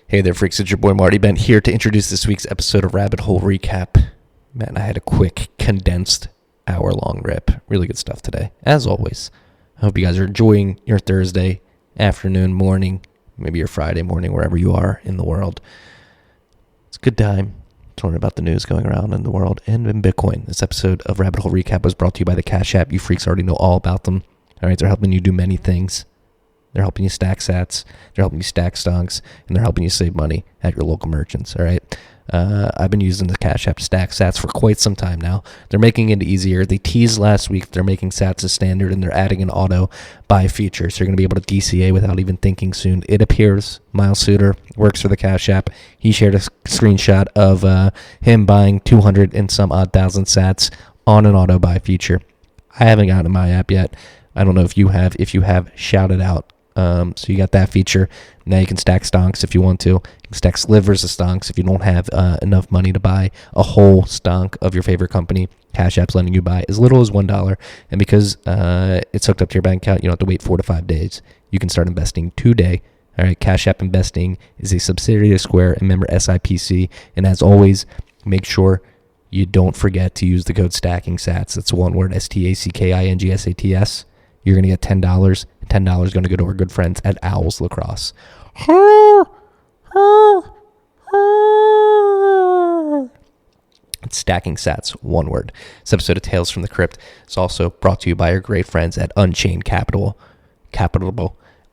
Hey there, freaks. It's your boy Marty Bent here to introduce this week's episode of Rabbit Hole Recap. Man, I had a quick, condensed, hour-long rip. Really good stuff today, as always. I hope you guys are enjoying your Thursday afternoon, morning, maybe your Friday morning, wherever you are in the world. It's a good time to learn about the news going around in the world and in Bitcoin. This episode of Rabbit Hole Recap was brought to you by the Cash App. You freaks already know all about them. All right, they're helping you do many things. They're helping you stack sats, they're helping you stack stonks, and they're helping you save money at your local merchants, all right? I've been using the Cash App to stack sats for quite some time now. They're making it easier. They teased last week that they're making sats a standard, and they're adding an auto buy feature, so you're going to be able to DCA without even thinking soon. It appears Miles Suter works for the Cash App. He shared a screenshot of him buying 200 and some odd thousand sats on an auto buy feature. I haven't gotten my app yet. I don't know if you have. If you have, shout it out. So you got that feature. Now you can stack stonks if you want to. You can stack slivers of stonks if you don't have enough money to buy a whole stonk of your favorite company. Cash App's letting you buy as little as $1. And because it's hooked up to your bank account, you don't have to wait 4 to 5 days. You can start investing today. All right, Cash App Investing is a subsidiary of Square and member SIPC. And as always, make sure you don't forget to use the code STACKINGSATS. That's one word, STACKINGSATS. You're going to get $10. $10 is going to go to our good friends at Owls Lacrosse. It's Stacking Sats, one word. This episode of Tales from the Crypt is also brought to you by our great friends at Unchained Capital.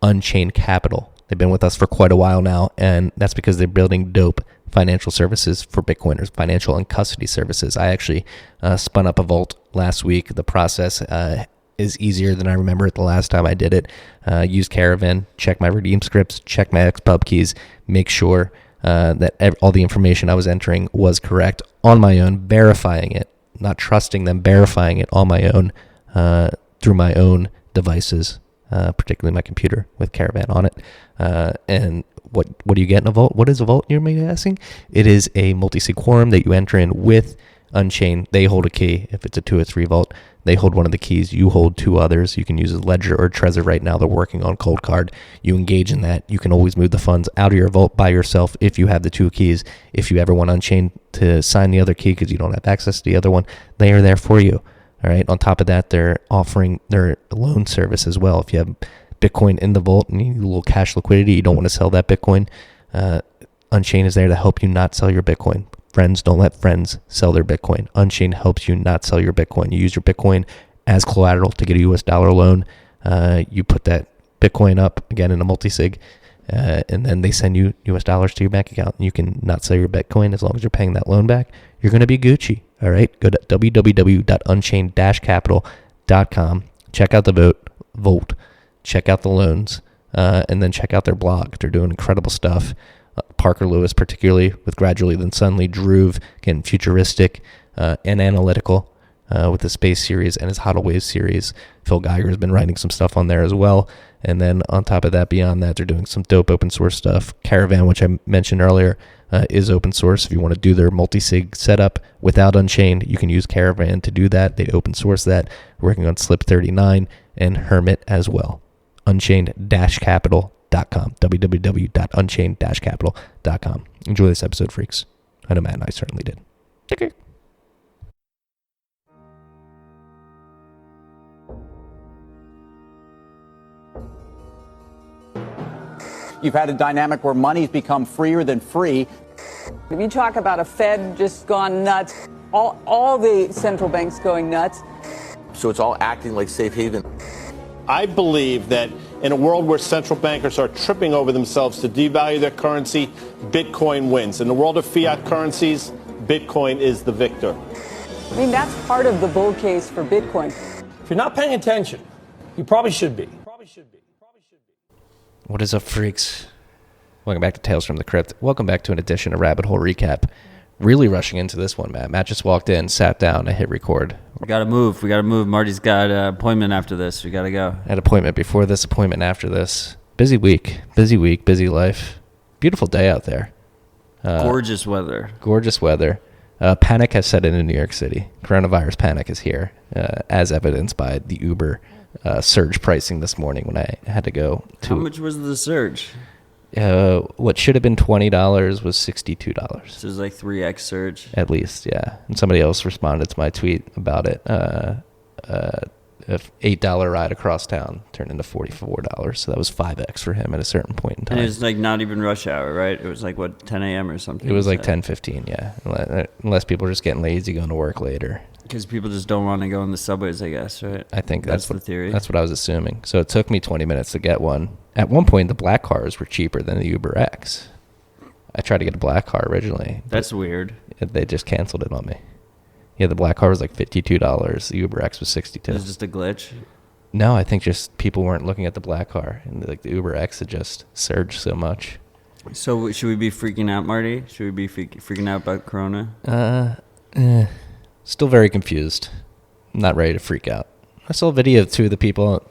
Unchained Capital. They've been with us for quite a while now, and that's because they're building dope financial services for Bitcoiners, financial and custody services. I actually spun up a vault last week. The process is easier than I remember it the last time I did it. Use Caravan, check my redeem scripts, check my XPub keys, make sure that all the information I was entering was correct on my own, verifying it, not trusting them, verifying it on my own through my own devices, particularly my computer with Caravan on it. And what do you get in a vault? What is a vault, you may be asking? It is a multi-sig quorum that you enter in with Unchained. They hold a key. If it's a 2 or 3 vault, they hold one of the keys. You hold 2 others. You can use a Ledger or Trezor right now. They're working on Cold Card. You engage in that. You can always move the funds out of your vault by yourself if you have the 2 keys. If you ever want Unchained to sign the other key because you don't have access to the other one, they are there for you. All right. On top of that, they're offering their loan service as well. If you have Bitcoin in the vault and you need a little cash liquidity, you don't want to sell that Bitcoin, Unchained is there to help you not sell your Bitcoin. Friends don't let friends sell their Bitcoin. Unchained helps you not sell your Bitcoin. You use your Bitcoin as collateral to get a US dollar loan. You put that Bitcoin up, again, in a multi-sig, and then they send you US dollars to your bank account. You can not sell your Bitcoin as long as you're paying that loan back. You're going to be Gucci, all right? Go to www.unchained-capital.com. Check out the vote. Check out the loans, and then check out their blog. They're doing incredible stuff. Parker Lewis, particularly with Gradually Then Suddenly, Druve, again, futuristic and analytical with the Space series and his Hodl Wave series. Phil Geiger has been writing some stuff on there as well. And then on top of that, beyond that, they're doing some dope open source stuff. Caravan, which I mentioned earlier, is open source. If you want to do their multi-sig setup without Unchained, you can use Caravan to do that. They open source that. We're working on Slip 39 and Hermit as well. Unchained-capital.com. www.unchained-capital.com. Enjoy this episode, freaks. I know Matt and I certainly did. Take care. You've had a dynamic where money's become freer than free. If you talk about a Fed just gone nuts, all the central banks going nuts. So it's all acting like safe haven. I believe that in a world where central bankers are tripping over themselves to devalue their currency, Bitcoin wins. In the world of fiat currencies, Bitcoin is the victor. I mean, that's part of the bull case for Bitcoin. If you're not paying attention, you probably should be. What is up, freaks? Welcome back to Tales from the Crypt. Welcome back to an edition of Rabbit Hole Recap. Really rushing into this one, Matt. Matt just walked in, sat down, I hit record. We gotta move. Marty's got an appointment after this. We gotta go. I had appointment before this, appointment after this. Busy week, busy life. Beautiful day out there. Gorgeous weather. Panic has set in New York City. Coronavirus panic is here, as evidenced by the Uber surge pricing this morning when I had to go to... How much was the surge? What should have been $20 was $62. So it was like 3x surge. At least, yeah. And somebody else responded to my tweet about it. If $8 ride across town turned into $44, so that was 5x for him at a certain point in time. And it was like not even rush hour, right? It was like what, 10 a.m. or something. It was like 10:15, yeah. Unless people are just getting lazy going to work later. Because people just don't want to go in the subways, I guess, right? I think that's the theory. That's what I was assuming. So it took me 20 minutes to get one. At one point, the black cars were cheaper than the Uber X. I tried to get a black car originally. That's weird. They just canceled it on me. Yeah, the black car was like $52. The Uber X was $62. It was just a glitch? No, I think just people weren't looking at the black car, and like the Uber X had just surged so much. So should we be freaking out, Marty? Should we be freaking out about Corona? Still very confused. Not ready to freak out. I saw a video of two of the people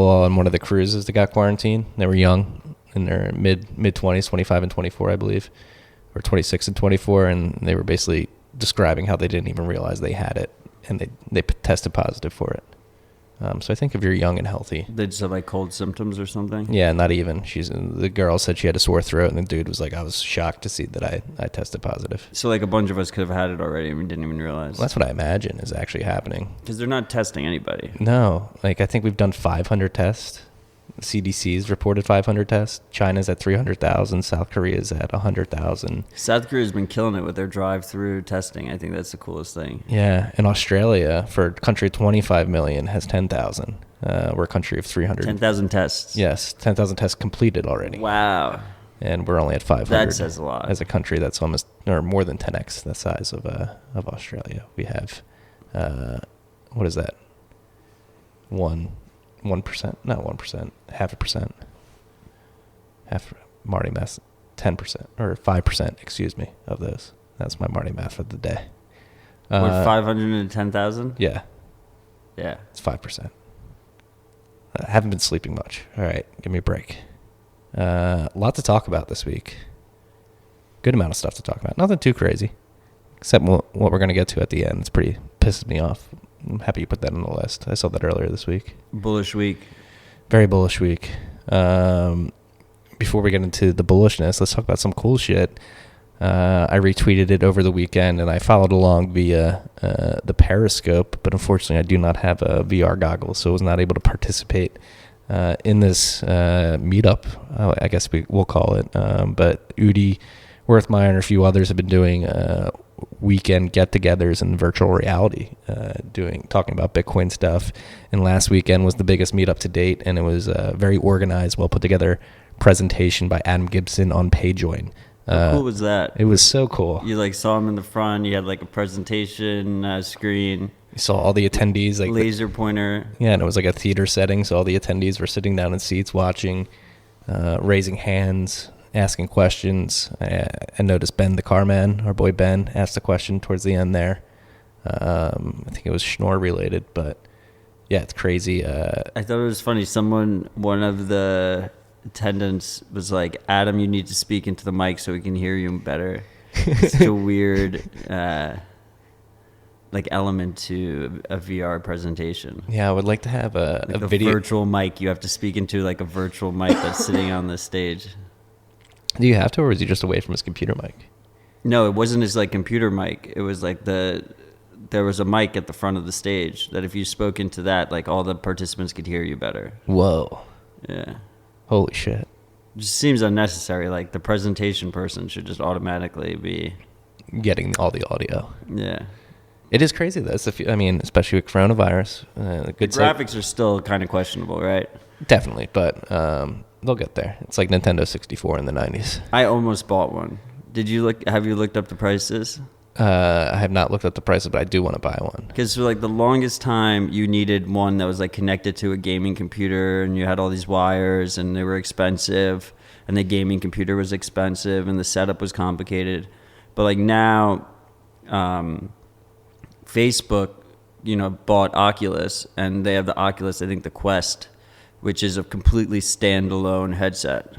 on one of the cruises that got quarantined. They were young, in their mid 20s, 25 and 24, I believe, or 26 and 24, and they were basically describing how they didn't even realize they had it, and they tested positive for it. So I think if you're young and healthy, They just have like cold symptoms or something? yeah, not even. The girl said she had a sore throat, and the dude was like, I was shocked to see that I tested positive. So like a bunch of us could have had it already and we didn't even realize. Well, that's what I imagine is actually happening. Because they're not testing anybody. No, like I think we've done 500 tests. The CDC's reported 500 tests. China's at 300,000. South Korea's at 100,000. South Korea's been killing it with their drive-through testing. I think that's the coolest thing. Yeah, and Australia, for a country of 25 million, has 10,000. We're a country of 300. 10,000 tests. Yes, 10,000 tests completed already. Wow. And we're only at 500. That says a lot. As a country that's almost, or more than 10x the size of Australia. We have, what is that? 1%? Not 1%. 0.5%. Half Marty math, 10%, or 5%, excuse me, of those. That's my Marty math for the day. We're 510,000? Yeah, Yeah. it's 5%. I haven't been sleeping much. All right, give me a break. A lot to talk about this week. Good amount of stuff to talk about. Nothing too crazy, except what we're going to get to at the end. It's pretty pisses me off. I'm happy you put that on the list. I saw that earlier this week. Bullish week. Very bullish week. Before we get into the bullishness, let's talk about some cool shit. I retweeted it over the weekend, and I followed along via the Periscope, but unfortunately I do not have a VR goggle, so I was not able to participate in this meetup, I guess we'll call it. But Udi, Worthmeyer, and a few others have been doing weekend get-togethers in virtual reality, talking about Bitcoin stuff. And last weekend was the biggest meetup to date, and it was a very organized, well put together presentation by Adam Gibson on PayJoin. How cool was that? It was so cool. You like saw him in the front. You had like a presentation screen. You saw all the attendees, like laser pointer. Yeah, and it was like a theater setting, so all the attendees were sitting down in seats watching, raising hands, asking questions. I noticed Ben, the car man, our boy Ben, asked a question towards the end there. I think it was Schnorr related, but yeah, it's crazy. I thought it was funny. One of the attendants was like, Adam, you need to speak into the mic so we can hear you better. It's such a weird element to a VR presentation. Yeah, I would like to have a video. Virtual mic. You have to speak into like a virtual mic that's sitting on the stage. Do you have to, or is he just away from his computer mic? No, it wasn't his like computer mic. It was like there was a mic at the front of the stage that if you spoke into that, like all the participants could hear you better. Whoa. Yeah. Holy shit. It just seems unnecessary. Like the presentation person should just automatically be getting all the audio. Yeah. It is crazy though. Especially with coronavirus. The graphics are still kind of questionable, right? Definitely, but they'll get there. It's like Nintendo 64 in the 90s. I almost bought one. Have you looked up the prices? I have not looked up the prices, but I do want to buy one. Because for like the longest time, you needed one that was like connected to a gaming computer, and you had all these wires, and they were expensive, and the gaming computer was expensive, and the setup was complicated. But like now, Facebook, bought Oculus, and they have the Oculus, I think the Quest, which is a completely standalone headset.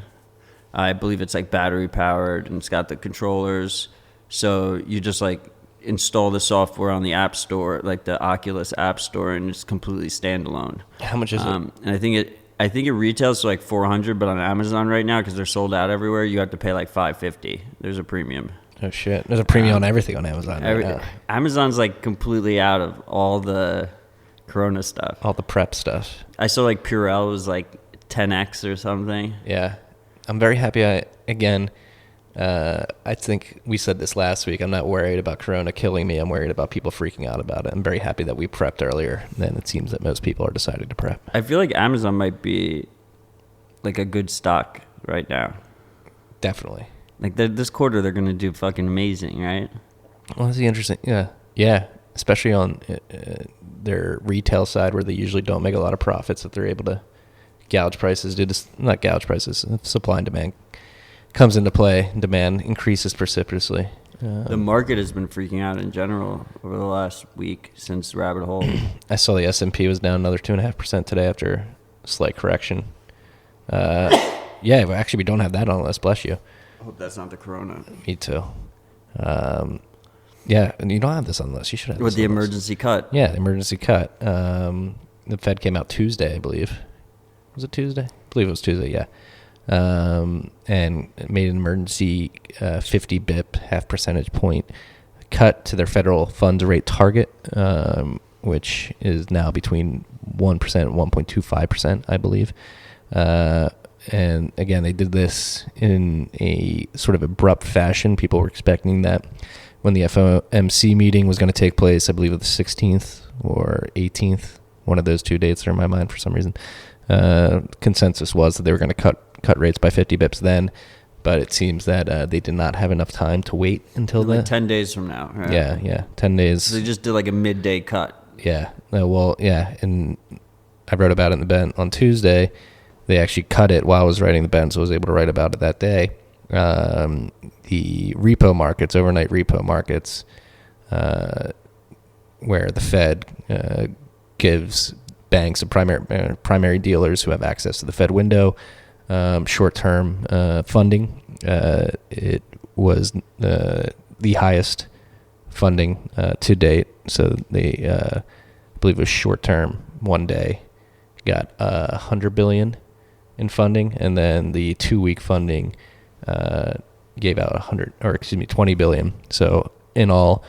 I believe it's like battery powered, and it's got the controllers. So you just like install the software on the App Store, like the Oculus App Store, and it's completely standalone. How much is it? And I think I think it retails for like $400, but on Amazon right now, because they're sold out everywhere, you have to pay like $550. There's a premium. Oh shit! There's a premium on everything on Amazon right now. Amazon's like completely out of all the Corona stuff. All the prep stuff. I saw like Purell was like 10x or something. Yeah, I'm very happy. I think we said this last week. I'm not worried about Corona killing me. I'm worried about people freaking out about it. I'm very happy that we prepped earlier than it seems that most people are deciding to prep. I feel like Amazon might be like a good stock right now. Definitely. Like this quarter, they're going to do fucking amazing, right? Well, that's interesting. Yeah. Especially on their retail side, where they usually don't make a lot of profits, if they're able to gouge prices. Not gouge prices. Supply and demand comes into play. Demand increases precipitously. The market has been freaking out in general over the last week since Rabbit Hole. I saw the S&P was down another 2.5% today after a slight correction. Yeah, well, actually, we don't have that on the list. Bless you. I hope that's not the Corona. Me too. Yeah, and you don't have this on the list. You should have With this the on the emergency cut. Yeah, the emergency cut. The Fed came out Tuesday, I believe. Was it Tuesday? I believe it was Tuesday, yeah. And it made an emergency 50 bip, half percentage point cut to their federal funds rate target, which is now between 1% and 1.25%, I believe. And again, they did this in a sort of abrupt fashion. People were expecting that when the FOMC meeting was going to take place, I believe it was the 16th or 18th, one of those two dates are in my mind for some reason. Consensus was that they were going to cut rates by 50 bips then, but it seems that they did not have enough time to wait until like 10 days from now. Right? Yeah, 10 days. So they just did like a midday cut. Yeah, and I wrote about it in the Ben on Tuesday. They actually cut it while I was writing the Ben, so I was able to write about it that day. The repo markets, overnight repo markets, where the Fed gives banks and primary dealers who have access to the Fed window short-term funding. It was the highest funding to date. So they, I believe it was short-term, one day, got $100 billion in funding, and then the 2-week funding gave out $20 billion. So in all,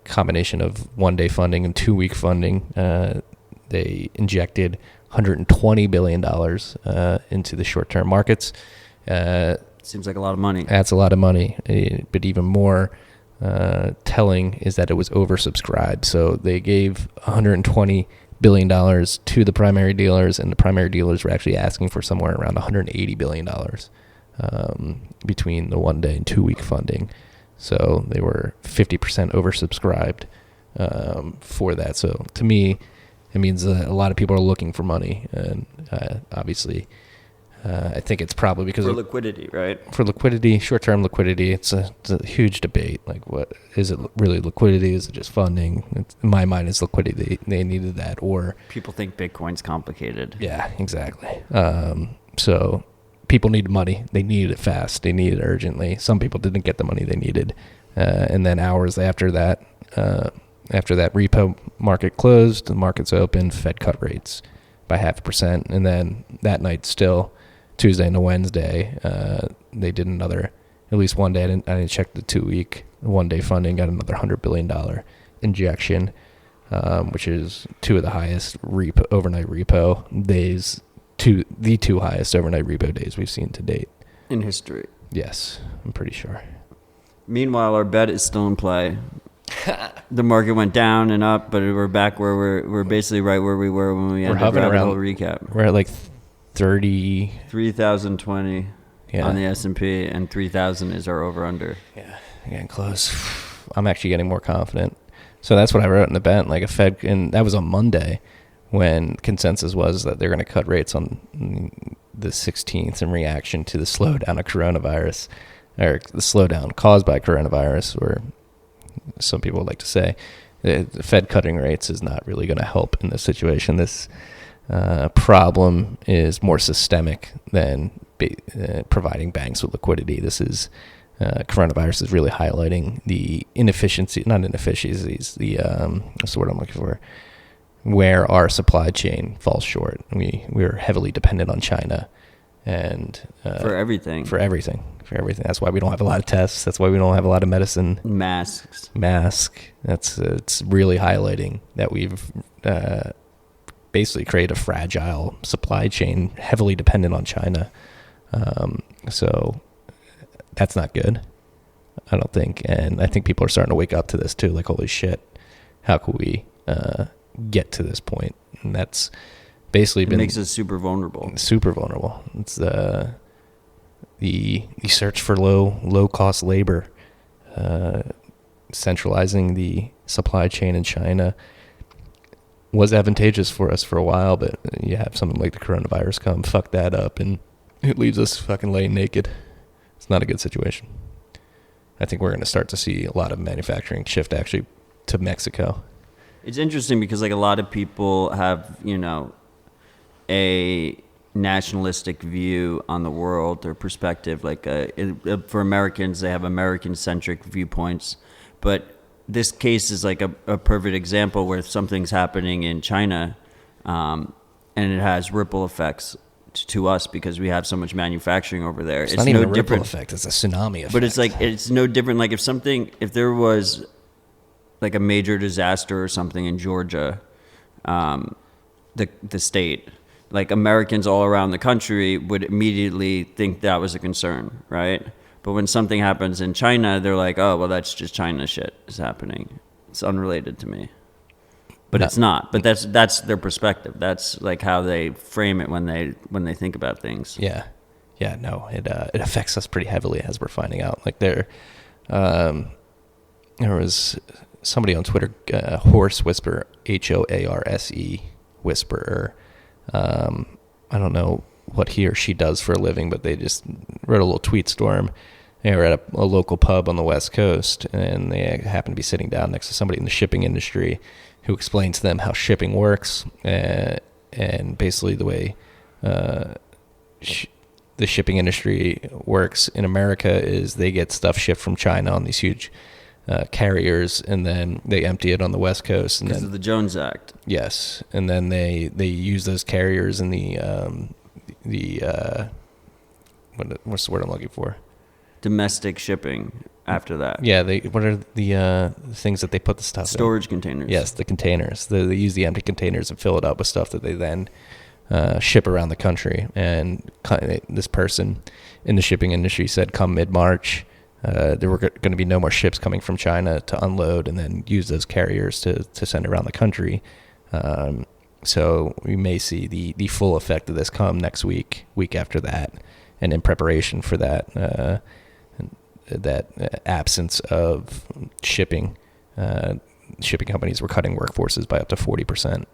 combination of 1-day funding and 2-week funding, they injected $120 billion into the short-term markets. Seems like a lot of money. That's a lot of money, but even more telling is that it was oversubscribed. So they gave $120 billion to the primary dealers, and the primary dealers were actually asking for somewhere around $180 billion between the 1-day and 2-week funding. So they were 50% oversubscribed for that. So to me, it means a lot of people are looking for money, and obviously, I think it's probably because for liquidity, right? For liquidity, short-term liquidity, it's a huge debate. Like, what is it really? Liquidity? Is it just funding? In my mind, it's liquidity. They needed that, or people think Bitcoin's complicated. Yeah, exactly. So people need money. They needed it fast. They needed it urgently. Some people didn't get the money they needed, and then hours after that. After that repo market closed, the markets opened, Fed cut rates by 0.5%. And then that night still, Tuesday into Wednesday, they did another, at least one day, I didn't check the 2-week, 1-day funding, got another $100 billion injection, which is two of the highest overnight repo days, the two highest overnight repo days we've seen to date. In history. Yes, I'm pretty sure. Meanwhile, our bet is still in play. The market went down and up, but we're back where we're basically right where we were when we ended Rabbit Hole recap. We're at like 3,020 on the S&P, and 3,000 is our over-under. Yeah, getting close. I'm actually getting more confident. So that's what I wrote in the bet, like a Fed, and that was on Monday when consensus was that they're going to cut rates on the 16th in reaction to the slowdown of coronavirus, or the slowdown caused by coronavirus, or some people would like to say the Fed cutting rates is not really going to help in this situation. This problem is more systemic than providing banks with liquidity. This is coronavirus is really highlighting the what's the word I'm looking for? where our supply chain falls short. We're heavily dependent on China, and for everything. That's why we don't have a lot of tests. That's why we don't have a lot of medicine. Masks. It's really highlighting that we've basically created a fragile supply chain, heavily dependent on China. So that's not good, I don't think. And I think people are starting to wake up to this too. Like, holy shit, how could we get to this point? And that's basically been makes us super vulnerable. It's the search for low cost labor, centralizing the supply chain in China was advantageous for us for a while, but you have something like the coronavirus come fuck that up, and it leaves us fucking laying naked. It's not a good situation. I think we're going to start to see a lot of manufacturing shift actually to Mexico. It's interesting because like a lot of people have, a nationalistic view on the world or perspective. Like for Americans, they have American-centric viewpoints, but this case is like a perfect example where something's happening in China, and it has ripple effects to us because we have so much manufacturing over there. It's not even a ripple effect; it's a tsunami effect. But it's no different. Like if there was like a major disaster or something in Georgia, the state, like Americans all around the country would immediately think that was a concern, right? But when something happens in China, they're like, oh, well, that's just China shit is happening. It's unrelated to me. But it's not. But that's their perspective. That's like how they frame it when they think about things. Yeah. No, it affects us pretty heavily, as we're finding out. Like there was somebody on Twitter, Horse Whisperer, HOARSE Whisperer. I don't know what he or she does for a living, but they just wrote a little tweet storm. They were at a local pub on the West Coast, and they happened to be sitting down next to somebody in the shipping industry who explained to them how shipping works, and basically the way the shipping industry works in America is they get stuff shipped from China on these huge carriers, and then they empty it on the West Coast. Because of the Jones Act. Yes, and then they use those carriers in what's the word I'm looking for? Domestic shipping after that. Yeah, what are the things that they put the stuff Storage in? containers. Yes, the containers. They use the empty containers and fill it up with stuff that they then ship around the country. And this person in the shipping industry said come mid-March, there were going to be no more ships coming from China to unload and then use those carriers to send around the country. So we may see the full effect of this come next week after that. And in preparation for that, absence of shipping companies were cutting workforces by up to 40%,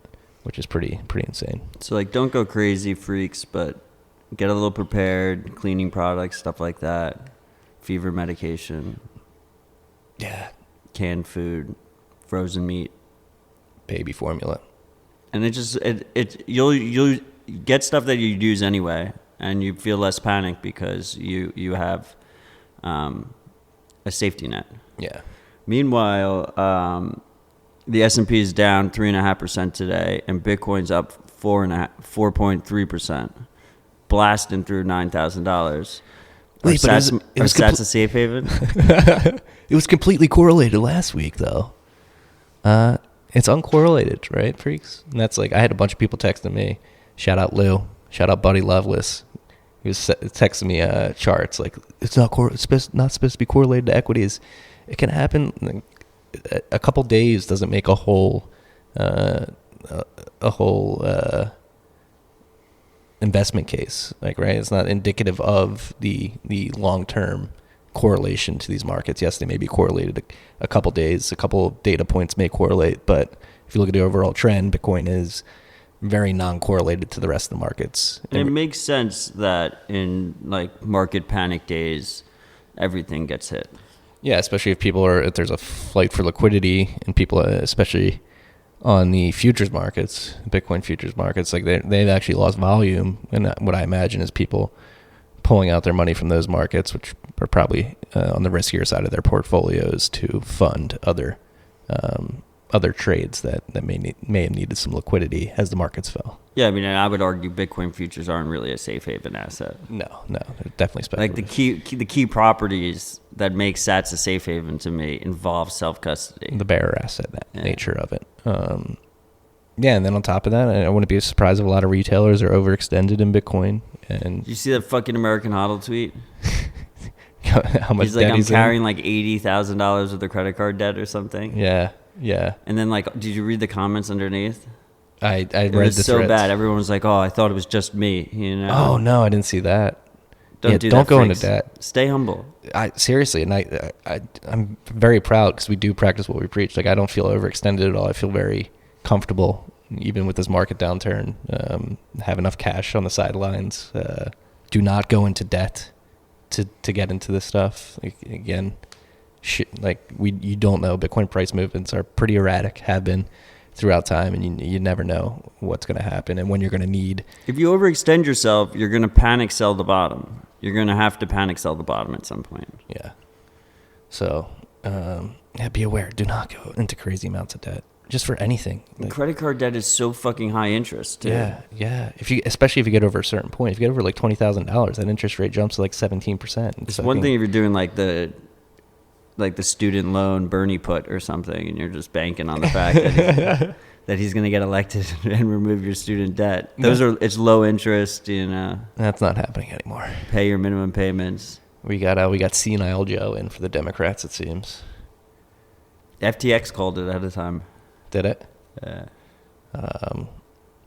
which is pretty insane. So like, don't go crazy, freaks, but get a little prepared. Cleaning products, stuff like that. Fever medication. Yeah. Canned food, frozen meat, baby formula. And you'll get stuff that you use anyway, and you feel less panic because you have a safety net. Yeah. Meanwhile, the S&P is down 3.5% today, and Bitcoin's up 4.3%, blasting through $9,000. Wait, but it was a safe haven. It was completely correlated last week, though. It's uncorrelated, right, freaks? And that's like, I had a bunch of people texting me. Shout out Lou. Shout out Buddy Loveless. He was texting me charts like it's not supposed to be correlated to equities. It can happen. A couple days doesn't make a whole investment case. Like, right? It's not indicative of the long term correlation to these markets. Yes, they may be correlated a couple days. A couple data points may correlate, but if you look at the overall trend, Bitcoin is very non-correlated to the rest of the markets. And it makes sense that in like market panic days, everything gets hit. Yeah, especially if there's a flight for liquidity, and people, especially on the futures markets, Bitcoin futures markets, like they've actually lost volume. And what I imagine is people pulling out their money from those markets, which are probably on the riskier side of their portfolios, to fund other other trades that may have needed some liquidity as the markets fell. Yeah, I mean, and I would argue Bitcoin futures aren't really a safe haven asset. No, they're definitely speculative. Like the key properties that make Sats a safe haven to me involve self custody. The bearer asset nature of it. Yeah, and then on top of that, I wouldn't be surprised if a lot of retailers are overextended in Bitcoin. And you see that fucking American Nodl tweet? how much he's like, debt I'm carrying like $80,000 of the credit card debt or something. Yeah. And then like, did you read the comments underneath? I read it was the so threads. Bad. Everyone was like, "Oh, I thought it was just me." You know? Oh no, I didn't see that. Don't don't go into debt. Stay humble. Seriously, and I'm very proud because we do practice what we preach. Like I don't feel overextended at all. I feel very comfortable, even with this market downturn. Have enough cash on the sidelines. Do not go into debt to get into this stuff. Like, again, you don't know. Bitcoin price movements are pretty erratic. Have been throughout time, and you never know what's going to happen and when you're going to need. If you overextend yourself, you're going to panic sell the bottom. You're going to have to panic sell the bottom at some point. Yeah. So, be aware. Do not go into crazy amounts of debt just for anything. Like, credit card debt is so fucking high interest, too. Yeah. Especially if you get over a certain point. If you get over like $20,000, that interest rate jumps to like 17%. It's one thing if you're doing like the student loan Bernie put or something, and you're just banking on the fact that he's going to get elected and remove your student debt. It's low interest, you know. That's not happening anymore. Pay your minimum payments. We got senile Joe in for the Democrats, it seems. FTX called it at a time. Did it? Yeah.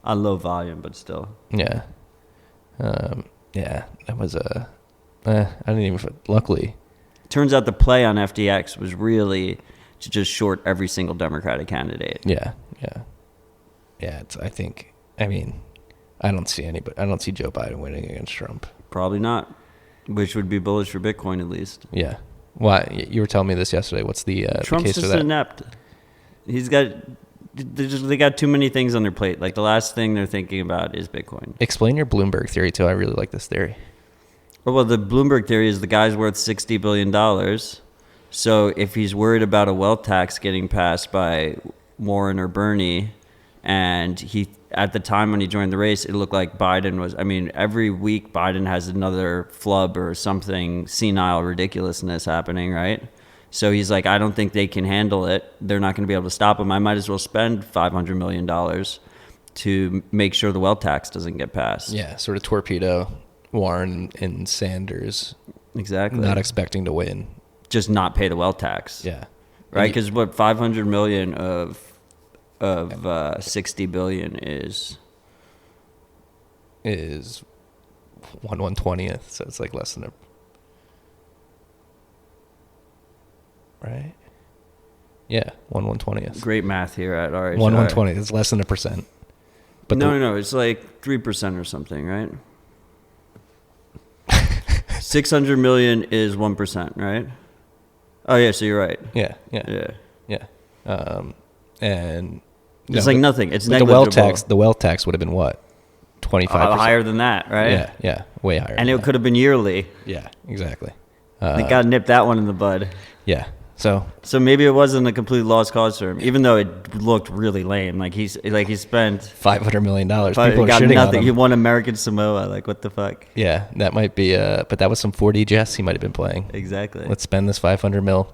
On low volume, but still. Yeah. Yeah. That was I didn't even. Luckily. Turns out the play on FTX was really to just short every single Democratic candidate. Yeah. I don't see Joe Biden winning against Trump. Probably not, which would be bullish for Bitcoin at least. Yeah. Why? You were telling me this yesterday. What's the Trump's case just for that? inept. They got too many things on their plate. Like the last thing they're thinking about is Bitcoin. Explain your Bloomberg theory too. I really like this theory. Well, the Bloomberg theory is the guy's worth $60 billion. So if he's worried about a wealth tax getting passed by Warren or Bernie, and at the time when he joined the race, it looked like Biden was, every week Biden has another flub or something senile ridiculousness happening, right? So he's like, I don't think they can handle it. They're not going to be able to stop him. I might as well spend $500 million to make sure the wealth tax doesn't get passed. Yeah, sort of torpedo Warren and Sanders. Exactly. Not expecting to win. Just not pay the wealth tax. Yeah. Right? Because what 500 million of 60 billion is 1/120th, so it's like less than right? Yeah, 1/120th. Great math here at RH. 1/120th. It's less than 1%. But no, it's like 3% or something, right? 600 million is 1%, right? Oh yeah, so you're right. Yeah. And it's like nothing. It's negligible. The wealth tax would have been what? 25%. Higher than that, right? Yeah, way higher. And it could have been yearly. Yeah, exactly. They got to nip that one in the bud. Yeah. So maybe it wasn't a complete lost cause for him, even though it looked really lame. Like he spent $500 million. People are got shitting nothing. On him. He won American Samoa. Like what the fuck? Yeah, that might be. But that was some 4D chess he might have been playing. Exactly. Let's spend this $500 million,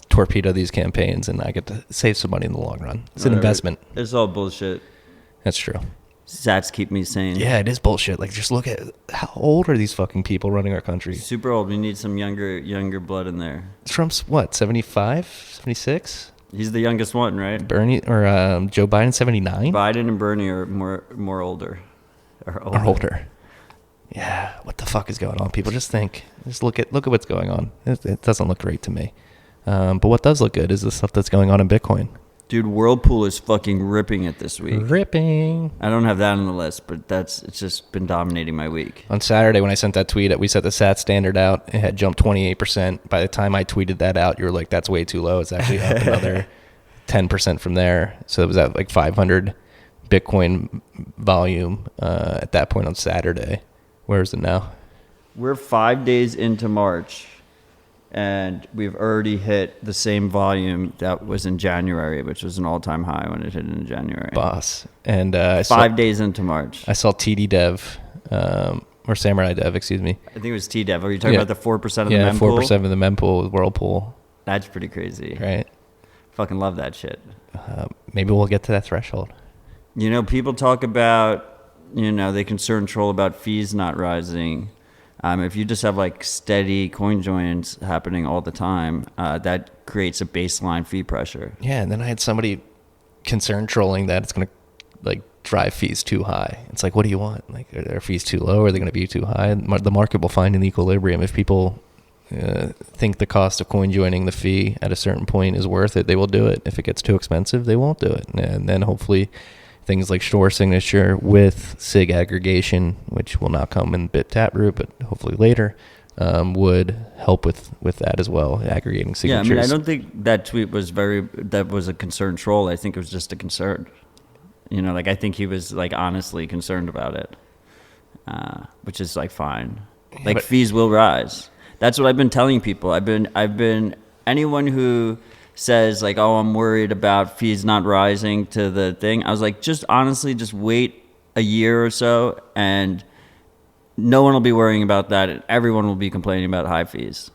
torpedo these campaigns, and I get to save some money in the long run. It's an investment. It's all bullshit. That's true. Sats keep me sane. Yeah, it is bullshit. Like, just look at how old are these fucking people running our country? Super old. We need some younger blood in there. Trump's what, 75, 76? He's the youngest one, right? Bernie or Joe Biden, 79? Biden and Bernie are more older. Are older. Yeah, what the fuck is going on? People just look at what's going on. It doesn't look great to me. But what does look good is the stuff that's going on in Bitcoin. Dude, Whirlpool is fucking ripping it this week. Ripping. I don't have that on the list, but it's just been dominating my week. On Saturday when I sent that tweet, we set the SAT standard out. It had jumped 28%. By the time I tweeted that out, you were like, that's way too low. It's actually up another 10% from there. So it was at like 500 Bitcoin volume at that point on Saturday. Where is it now? We're 5 days into March, and we've already hit the same volume that was in January, which was an all-time high when it hit in January. Boss. And 5 days into March. I saw TD Dev, or Samurai Dev, excuse me. I think it was T-Dev. Are you talking about the 4% of the mempool? Yeah, 4% of the mempool with Whirlpool. That's pretty crazy. Right. Fucking love that shit. Maybe we'll get to that threshold. You know, people talk about, they concern troll about fees not rising. If you just have like steady coin joins happening all the time, that creates a baseline fee pressure. Yeah, and then I had somebody concerned trolling that it's going to like drive fees too high. It's like, what do you want? Like, are their fees too low? Are they going to be too high? The market will find an equilibrium. If people think the cost of coin joining the fee at a certain point is worth it, they will do it. If it gets too expensive, they won't do it. And then hopefully things like store signature with SIG aggregation, which will not come in Bit Taproot, but hopefully later, would help with that as well, aggregating signatures. Yeah, I mean, I don't think that tweet was that was a concerned troll. I think it was just a concern. I think he was like honestly concerned about it, which is like fine. Like, but fees will rise. That's what I've been telling people. I've been anyone who says like, oh, I'm worried about fees not rising to the thing. I was like, just honestly, just wait a year or so, and no one will be worrying about that, and everyone will be complaining about high fees.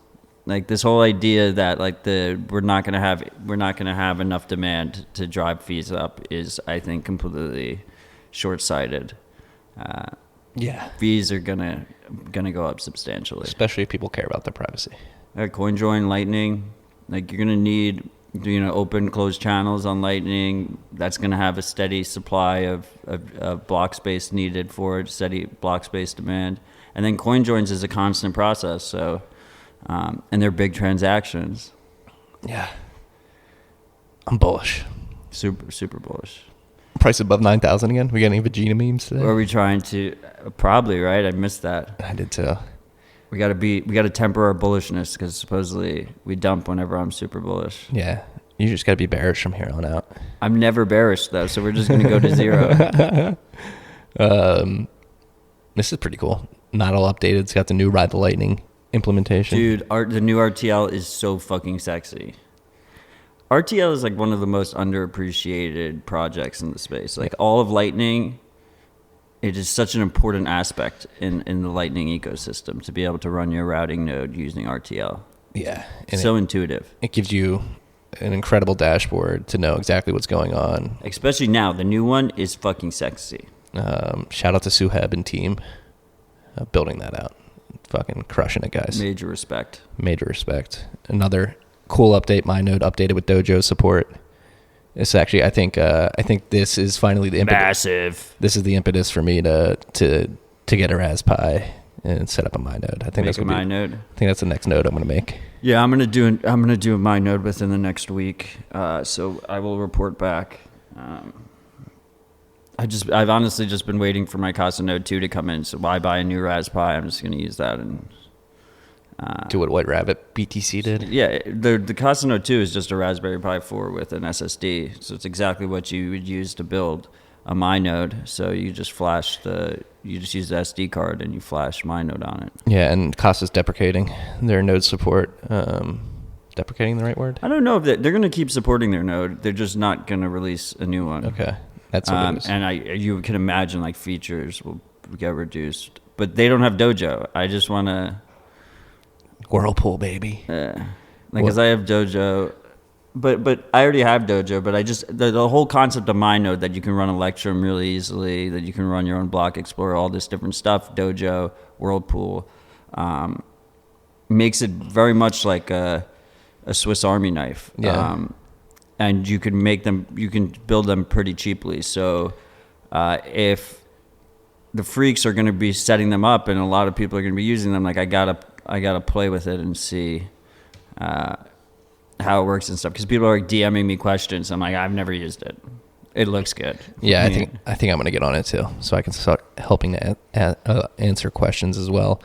Like, this whole idea that like we're not gonna have enough demand to drive fees up is, I think, completely short-sighted. Yeah, fees are gonna go up substantially, especially if people care about their privacy. CoinJoin, Lightning, like you're gonna need open closed channels on Lightning. That's gonna have a steady supply of block space needed for it, steady block space demand, and then CoinJoins is a constant process. So, and they're big transactions. Yeah, I'm bullish. Super bullish. Price above 9,000 again. We got any Vegeta memes today? Or are we trying to? Probably, right? I missed that. I did too. We gotta temper our bullishness, because supposedly we dump whenever I'm super bullish. Yeah, you just gotta be bearish from here on out. I'm never bearish though, so we're just gonna go to zero. This is pretty cool. Nodl updated. It's got the new Ride the Lightning implementation. Dude, the new RTL is so fucking sexy. RTL is like one of the most underappreciated projects in the space. Like, all of Lightning, it is such an important aspect in the Lightning ecosystem to be able to run your routing node using RTL. Yeah. So intuitive. It gives you an incredible dashboard to know exactly what's going on. Especially now. The new one is fucking sexy. Shout out to Suheb and team building that out. Fucking crushing it, guys. Major respect. Another cool update, myNode updated with Dojo support. It's actually, I think this is finally the impetus. Massive. This is the impetus for me to get a Raspberry and set up a myNode. I think that's gonna be myNode. I think that's the next node I'm gonna make. Yeah, I'm gonna do a myNode within the next week. So I will report back. I've honestly just been waiting for my Casa Node 2 to come in. So why buy a new Raspberry? I'm just gonna use that and do what White Rabbit BTC did. Yeah, the Casa Node 2 is just a Raspberry Pi 4 with an SSD. So it's exactly what you would use to build a myNode. So you just use the SD card and you flash myNode on it. Yeah, and Casa's deprecating their node support. Deprecating the right word? I don't know if they're going to keep supporting their node. They're just not going to release a new one. Okay, that's what it is. And you can imagine like features will get reduced, but they don't have Dojo. I just want to Whirlpool, baby. Because I have Dojo, but I already have Dojo. But I just the whole concept of myNode, that you can run Electrum really easily, that you can run your own block explorer, all this different stuff. Dojo, Whirlpool, makes it very much like a Swiss Army knife. Yeah. And you can build them pretty cheaply. So if the freaks are going to be setting them up, and a lot of people are going to be using them, like I gotta play with it and see how it works and stuff. Because people are DMing me questions. I'm like, I've never used it. It looks good. Yeah, I think I'm gonna get on it too, so I can start helping to answer questions as well.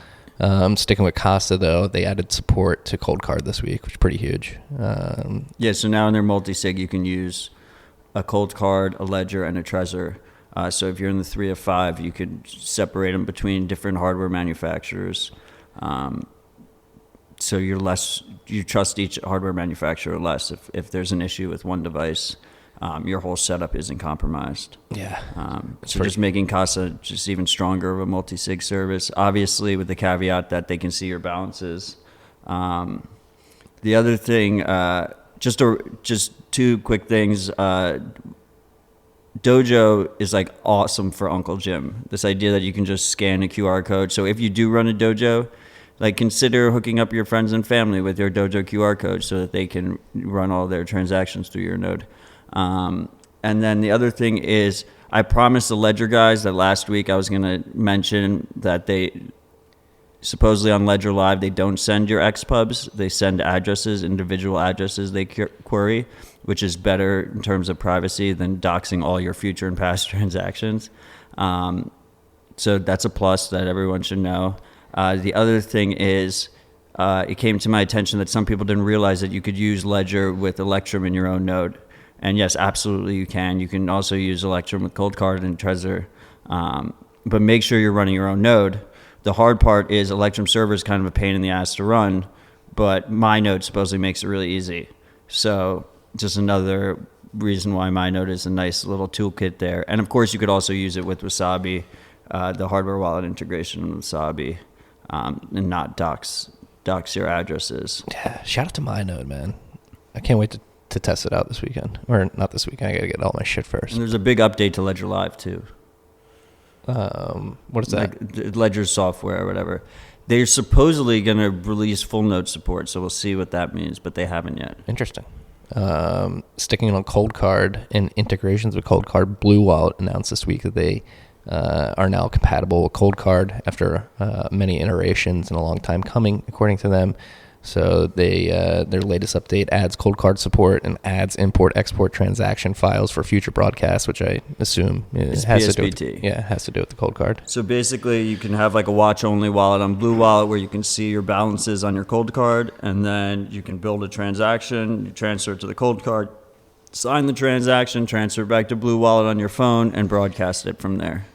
Sticking with Casa though, they added support to Cold Card this week, which is pretty huge. Yeah, so now in their multi-sig, you can use a Cold Card, a Ledger, and a Trezor. So if you're in the 3 of 5, you could separate them between different hardware manufacturers. so you trust each hardware manufacturer less. If there's an issue with one device, your whole setup isn't compromised. Yeah. So just making Casa just even stronger of a multi-sig service, obviously with the caveat that they can see your balances. The other thing, just two quick things. Dojo is like awesome for Uncle Jim. This idea that you can just scan a QR code. So if you do run a Dojo, like consider hooking up your friends and family with your Dojo QR code so that they can run all their transactions through your node. And then the other thing is, I promised the Ledger guys that last week I was going to mention that they supposedly on Ledger Live, they don't send your XPubs. They send addresses, individual addresses they query, which is better in terms of privacy than doxing all your future and past transactions. So that's a plus that everyone should know. The other thing is, it came to my attention that some people didn't realize that you could use Ledger with Electrum in your own node. And yes, absolutely you can. You can also use Electrum with Cold Card and Trezor. But make sure you're running your own node. The hard part is Electrum server is kind of a pain in the ass to run, but myNode supposedly makes it really easy. So just another reason why myNode is a nice little toolkit there. And of course, you could also use it with Wasabi, the hardware wallet integration with Wasabi, and not dox your addresses. Yeah, shout out to myNode, man. I can't wait to test it out this weekend. Or not this weekend. I got to get all my shit first. And there's a big update to Ledger Live, too. What is that? Like Ledger software or whatever. They're supposedly going to release full node support, so we'll see what that means, but they haven't yet. Interesting. Sticking on Cold Card and integrations with Cold Card, Blue Wallet announced this week that they are now compatible with Cold Card after many iterations and a long time coming, according to them. So they their latest update adds Cold Card support and adds import-export transaction files for future broadcasts, which I assume It's has PSBT. to do with, it has to do with the Cold Card. So basically, you can have like a watch-only wallet on Blue Wallet where you can see your balances on your Cold Card, and then you can build a transaction, you transfer it to the Cold Card, sign the transaction, transfer it back to Blue Wallet on your phone, and broadcast it from there.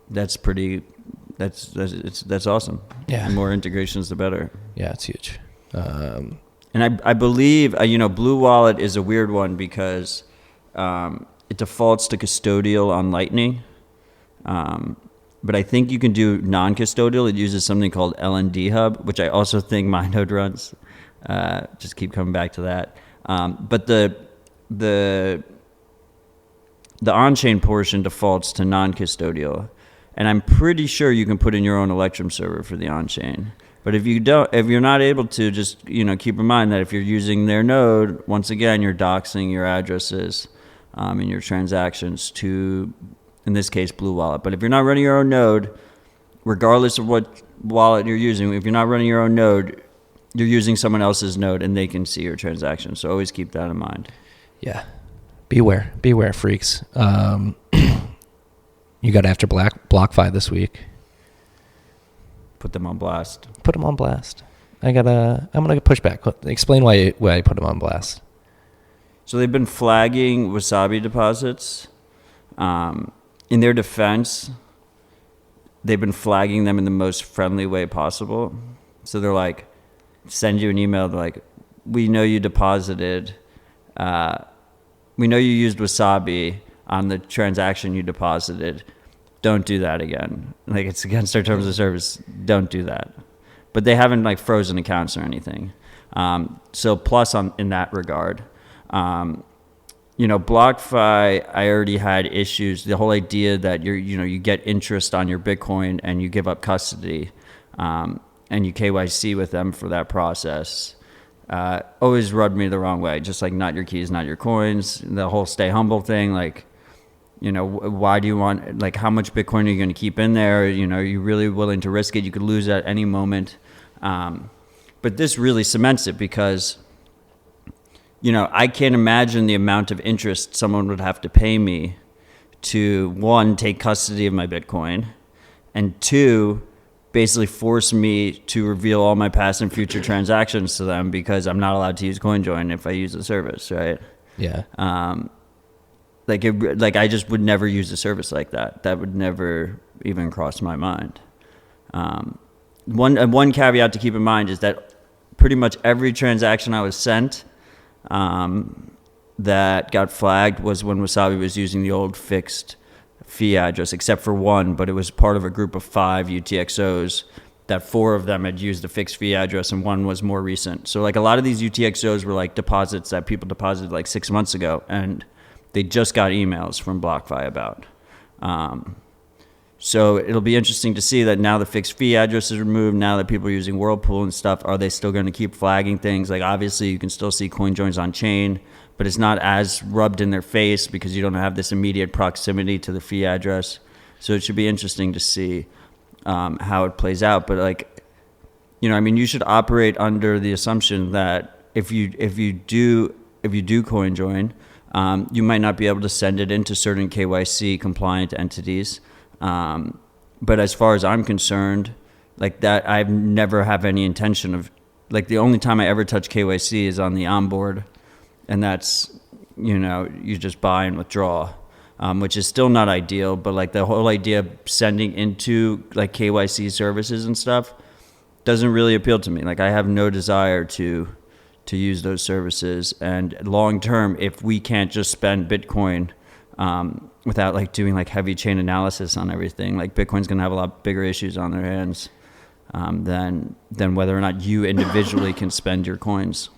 That's awesome. Yeah. The more integrations, the better. Yeah, it's huge. And I believe, Blue Wallet is a weird one because it defaults to custodial on Lightning. But I think you can do non-custodial. It uses something called LND Hub, which I also think myNode runs. Just keep coming back to that. But the on-chain portion defaults to non-custodial. And I'm pretty sure you can put in your own Electrum server for the on-chain. But if you're not able to, just keep in mind that if you're using their node, once again you're doxing your addresses and your transactions to, in this case, Blue Wallet. But if you're not running your own node, regardless of what wallet you're using, if you're not running your own node, you're using someone else's node and they can see your transactions. So always keep that in mind. Yeah. Beware, freaks. You got after BlockFi this week. Put them on blast. Put them on blast. I'm gonna push back. Explain why I put them on blast. So they've been flagging Wasabi deposits. In their defense, they've been flagging them in the most friendly way possible. So they're like, send you an email. They're like, we know you deposited. We know you used Wasabi on the transaction you deposited. Don't do that again. Like, it's against our terms of service. Don't do that. But they haven't like frozen accounts or anything. So plus in that regard. BlockFi, I already had issues. The whole idea that you get interest on your Bitcoin and you give up custody, and you KYC with them for that process, always rubbed me the wrong way. Just like not your keys, not your coins. The whole stay humble thing, like, why do you want, like, how much Bitcoin are you going to keep in there? Are you really willing to risk it? You could lose at any moment. But this really cements it because, I can't imagine the amount of interest someone would have to pay me to, one, take custody of my Bitcoin, and two, basically force me to reveal all my past and future transactions to them because I'm not allowed to use CoinJoin if I use the service, right? Yeah. I just would never use a service like that. That would never even cross my mind. one caveat to keep in mind is that pretty much every transaction I was sent that got flagged was when Wasabi was using the old fixed fee address, except for one, but it was part of a group of 5 UTXOs that 4 of them had used the fixed fee address and one was more recent. So like a lot of these UTXOs were like deposits that people deposited like 6 months ago, and they just got emails from BlockFi about. So it'll be interesting to see that now the fixed fee address is removed, now that people are using Whirlpool and stuff, are they still going to keep flagging things? Like obviously you can still see coin joins on chain, but it's not as rubbed in their face because you don't have this immediate proximity to the fee address. So it should be interesting to see how it plays out. But like, you should operate under the assumption that if you do coin join, you might not be able to send it into certain KYC compliant entities. But as far as I'm concerned, like that, I've never have any intention of, like the only time I ever touch KYC is on the onboard, and that's, you just buy and withdraw, which is still not ideal, but like the whole idea of sending into like KYC services and stuff doesn't really appeal to me. Like I have no desire to use those services, and long term, if we can't just spend Bitcoin without like doing like heavy chain analysis on everything, like Bitcoin's gonna have a lot bigger issues on their hands than whether or not you individually can spend your coins.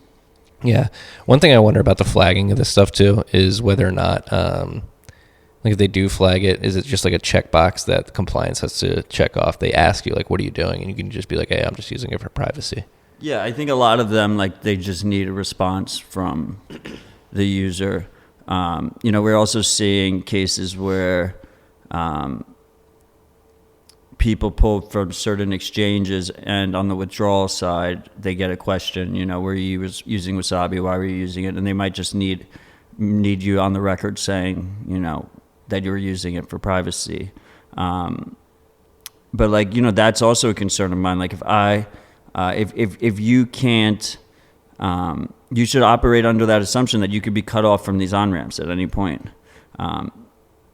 Yeah. One thing I wonder about the flagging of this stuff too is whether or not, like if they do flag it, is it just like a checkbox that compliance has to check off? They ask you like, what are you doing? And you can just be like, hey, I'm just using it for privacy. Yeah, I think a lot of them, like they just need a response from the user. We're also seeing cases where people pull from certain exchanges, and on the withdrawal side, they get a question, were you using Wasabi? Why were you using it? And they might just need you on the record saying, that you were using it for privacy. But like, that's also a concern of mine. Like if you can't, you should operate under that assumption that you could be cut off from these on-ramps at any point.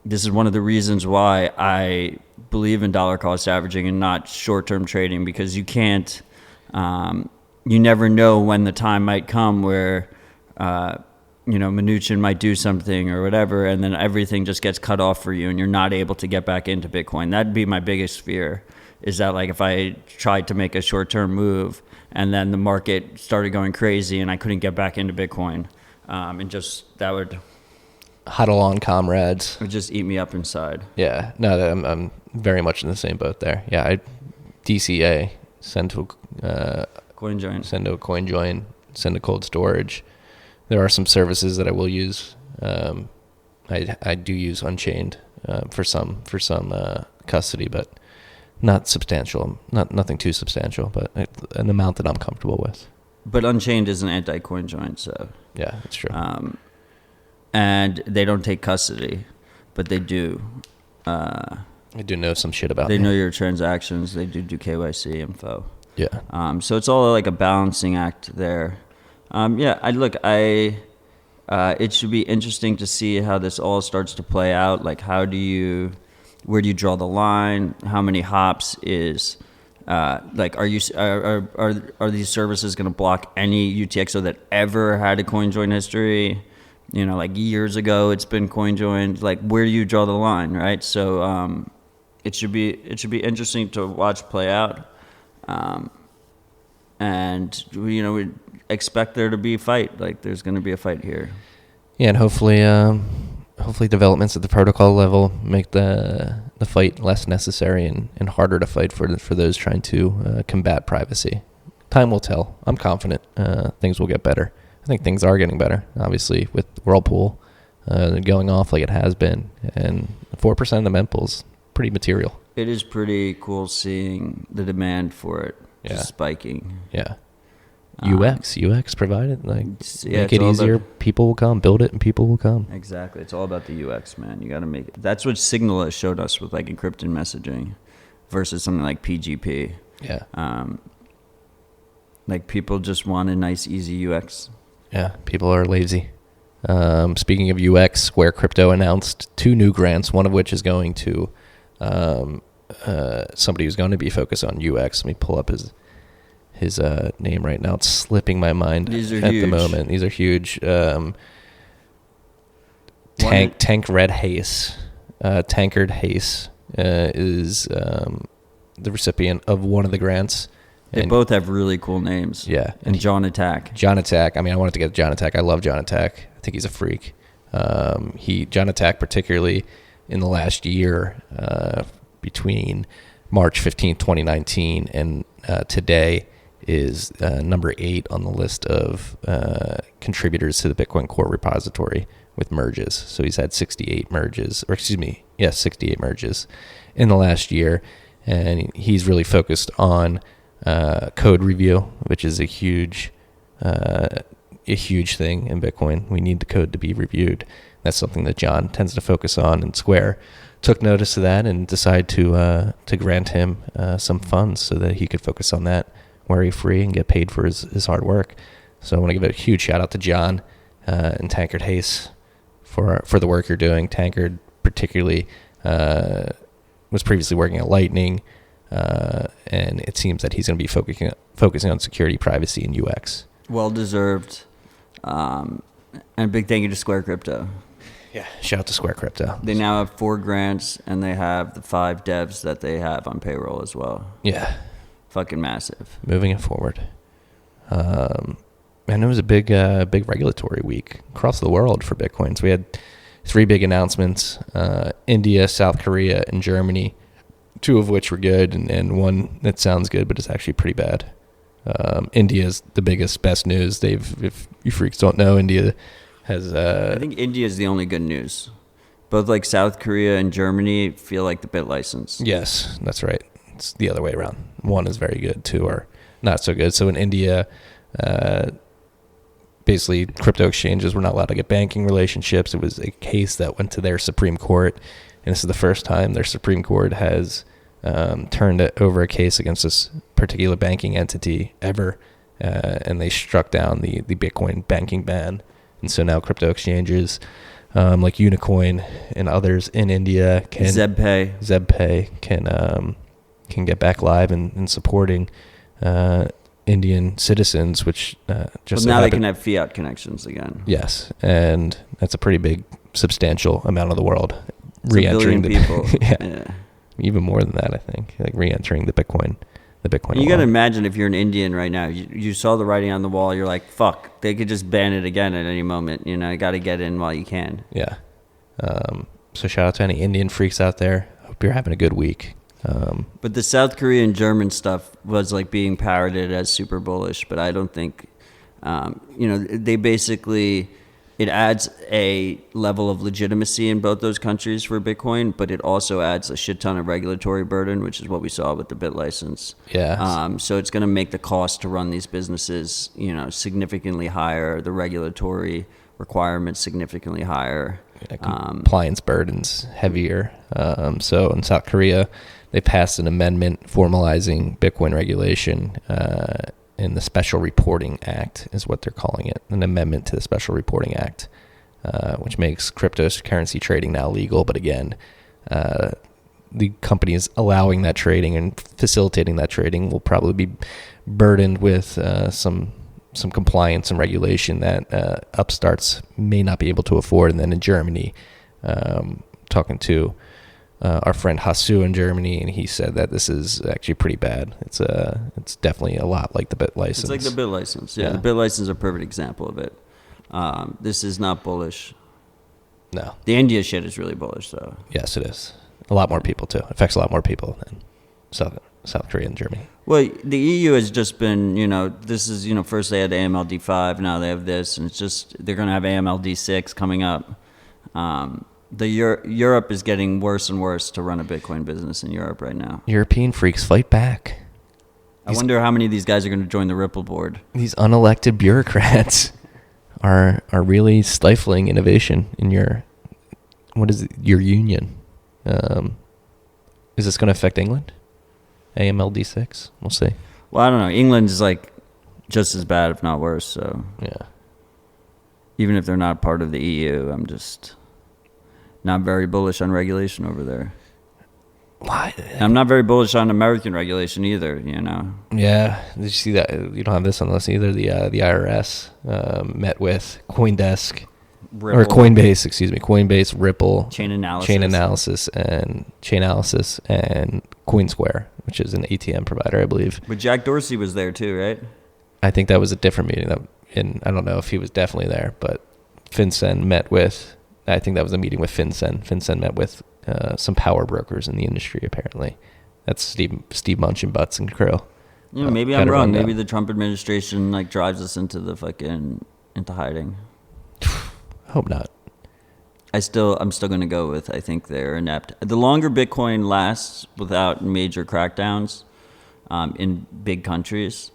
This is one of the reasons why I believe in dollar cost averaging and not short-term trading, because you can't, you never know when the time might come where, Mnuchin might do something or whatever, and then everything just gets cut off for you and you're not able to get back into Bitcoin. That'd be my biggest fear, is that like if I tried to make a short-term move and then the market started going crazy and I couldn't get back into Bitcoin, and just that would Huddle on, comrades. It would just eat me up inside. Yeah, no, I'm very much in the same boat there. Yeah, DCA, send to Coin join. Send to a coin join, send to cold storage. There are some services that I will use. I do use Unchained for some custody, but not substantial, nothing too substantial, but an amount that I'm comfortable with. But Unchained is an anti-coin join, so yeah, that's true. And they don't take custody, but they do. I do know some shit about. They know your transactions. They do KYC info. Yeah. So it's all like a balancing act there. It should be interesting to see how this all starts to play out. Like, where do you draw the line? How many hops is, are these services going to block any UTXO that ever had a coin join history? Like years ago, it's been coin joined. Like, where do you draw the line, right? So, it should be interesting to watch play out. And we expect there to be a fight. Like, there's going to be a fight here. Yeah, and hopefully developments at the protocol level make the fight less necessary and harder to fight for those trying to combat privacy. Time will tell. I'm confident things will get better. I think things are getting better, obviously, with Whirlpool going off like it has been, and 4% of the mempool's pretty material. It is pretty cool seeing the demand for it just spiking. Yeah. UX provided, like, yeah, make it easier. People will come, build it, and people will come. Exactly. It's all about the UX, man. You got to make it. That's what Signal has showed us with like encrypted messaging versus something like PGP. Yeah. Like, people just want a nice, easy UX. Yeah, people are lazy. Speaking of UX, Square Crypto announced 2 new grants, one of which is going to somebody who's going to be focused on UX. Let me pull up his name right now. It's slipping my mind These are at huge. the moment. These are huge. Tankred Hayes. Tankard Hayes is the recipient of one of the grants. They both have really cool names. Yeah. And John Attack. John Attack. I mean, I wanted to get John Attack. I love John Attack. I think he's a freak. John Attack, particularly in the last year, between March 15th, 2019 and today, is number 8 on the list of contributors to the Bitcoin Core repository with merges. So he's had 68 merges, 68 merges in the last year. And he's really focused on code review, which is a huge thing in Bitcoin. We need the code to be reviewed. That's something that John tends to focus on, and Square took notice of that and decided to grant him some funds so that he could focus on that worry-free and get paid for his hard work. So I want to give a huge shout out to John and Tankard Hayes for the work you're doing. Tankard particularly was previously working at Lightning, and it seems that he's going to be focusing on security, privacy, and UX. Well deserved. And a big thank you to Square Crypto. Yeah, shout out to Square Crypto. They now have 4 grants, and they have the 5 devs that they have on payroll as well. Yeah. Fucking massive. Moving it forward. And it was a big regulatory week across the world for Bitcoin. So we had 3 big announcements, India, South Korea, and Germany, 2 of which were good, and one that sounds good, but it's actually pretty bad. India's the best news. If you freaks don't know, India has... I think India is the only good news. Both like South Korea and Germany feel like the bit license. Yes, that's right. It's the other way around. 1 is very good, 2 are not so good. So in India, basically crypto exchanges were not allowed to get banking relationships. It was a case that went to their Supreme Court, and this is the first time their Supreme Court has turned over a case against this particular banking entity ever, and they struck down the Bitcoin banking ban. And so now crypto exchanges like Unicoin and others in India Zebpay can get back live and supporting Indian citizens, which just now they can have fiat connections again. Yes, and that's a pretty big, substantial amount of the world It's re-entering a billion people. yeah, even more than that, I think, like re-entering the Bitcoin. You got to imagine if you're an Indian right now, you saw the writing on the wall. You're like, fuck, they could just ban it again at any moment. You know, you got to get in while you can. Yeah. So shout out to any Indian freaks out there. Hope you're having a good week. But the South Korean German stuff was like being parroted as super bullish, but I don't think, they basically, it adds a level of legitimacy in both those countries for Bitcoin, but it also adds a shit ton of regulatory burden, which is what we saw with the bit license. Yeah. So it's going to make the cost to run these businesses, significantly higher, the regulatory requirements significantly higher. Compliance burdens heavier. So in South Korea, they passed an amendment formalizing Bitcoin regulation in the Special Reporting Act is what they're calling it, an amendment to the Special Reporting Act, which makes cryptocurrency trading now legal. But again, the companies allowing that trading and facilitating that trading will probably be burdened with some compliance and regulation that upstarts may not be able to afford. And then in Germany, talking to our friend Hasu in Germany, and he said that this is actually pretty bad. It's definitely a lot like the bit license. It's like the bit license. Yeah, the bit license is a perfect example of it. This is not bullish. No. The India shit is really bullish, though. Yes, it is. A lot more people, too. It affects a lot more people than South Korea and Germany. Well, the EU has just been, this is, first they had AMLD 5, now they have this, and it's just, they're going to have AMLD 6 coming up. Europe is getting worse and worse to run a Bitcoin business in Europe right now. European freaks, fight back. I wonder how many of these guys are going to join the Ripple board. These unelected bureaucrats are really stifling innovation in your union. Is this going to affect England? AMLD 6? We'll see. Well, I don't know. England is like just as bad, if not worse. So yeah. Even if they're not part of the EU, I'm just not very bullish on regulation over there. Why? I'm not very bullish on American regulation either, you know. Yeah, did you see that? You don't have this on the list either. The IRS met with CoinDesk Ripple, or Coinbase, excuse me, Coinbase, Ripple, chain analysis, and CoinSquare, which is an ATM provider, I believe. But Jack Dorsey was there too, right? I think that was a different meeting. And I don't know if he was definitely there, but FinCEN met with. I think that was a meeting with FinCEN. FinCEN met with some power brokers in the industry, apparently. That's Steve Munchin, Butts, and Crow. You know, maybe I'm wrong. Maybe the Trump administration like drives us into into hiding. Hope not. I'm still going to go with, I think they're inept. The longer Bitcoin lasts without major crackdowns in big countries,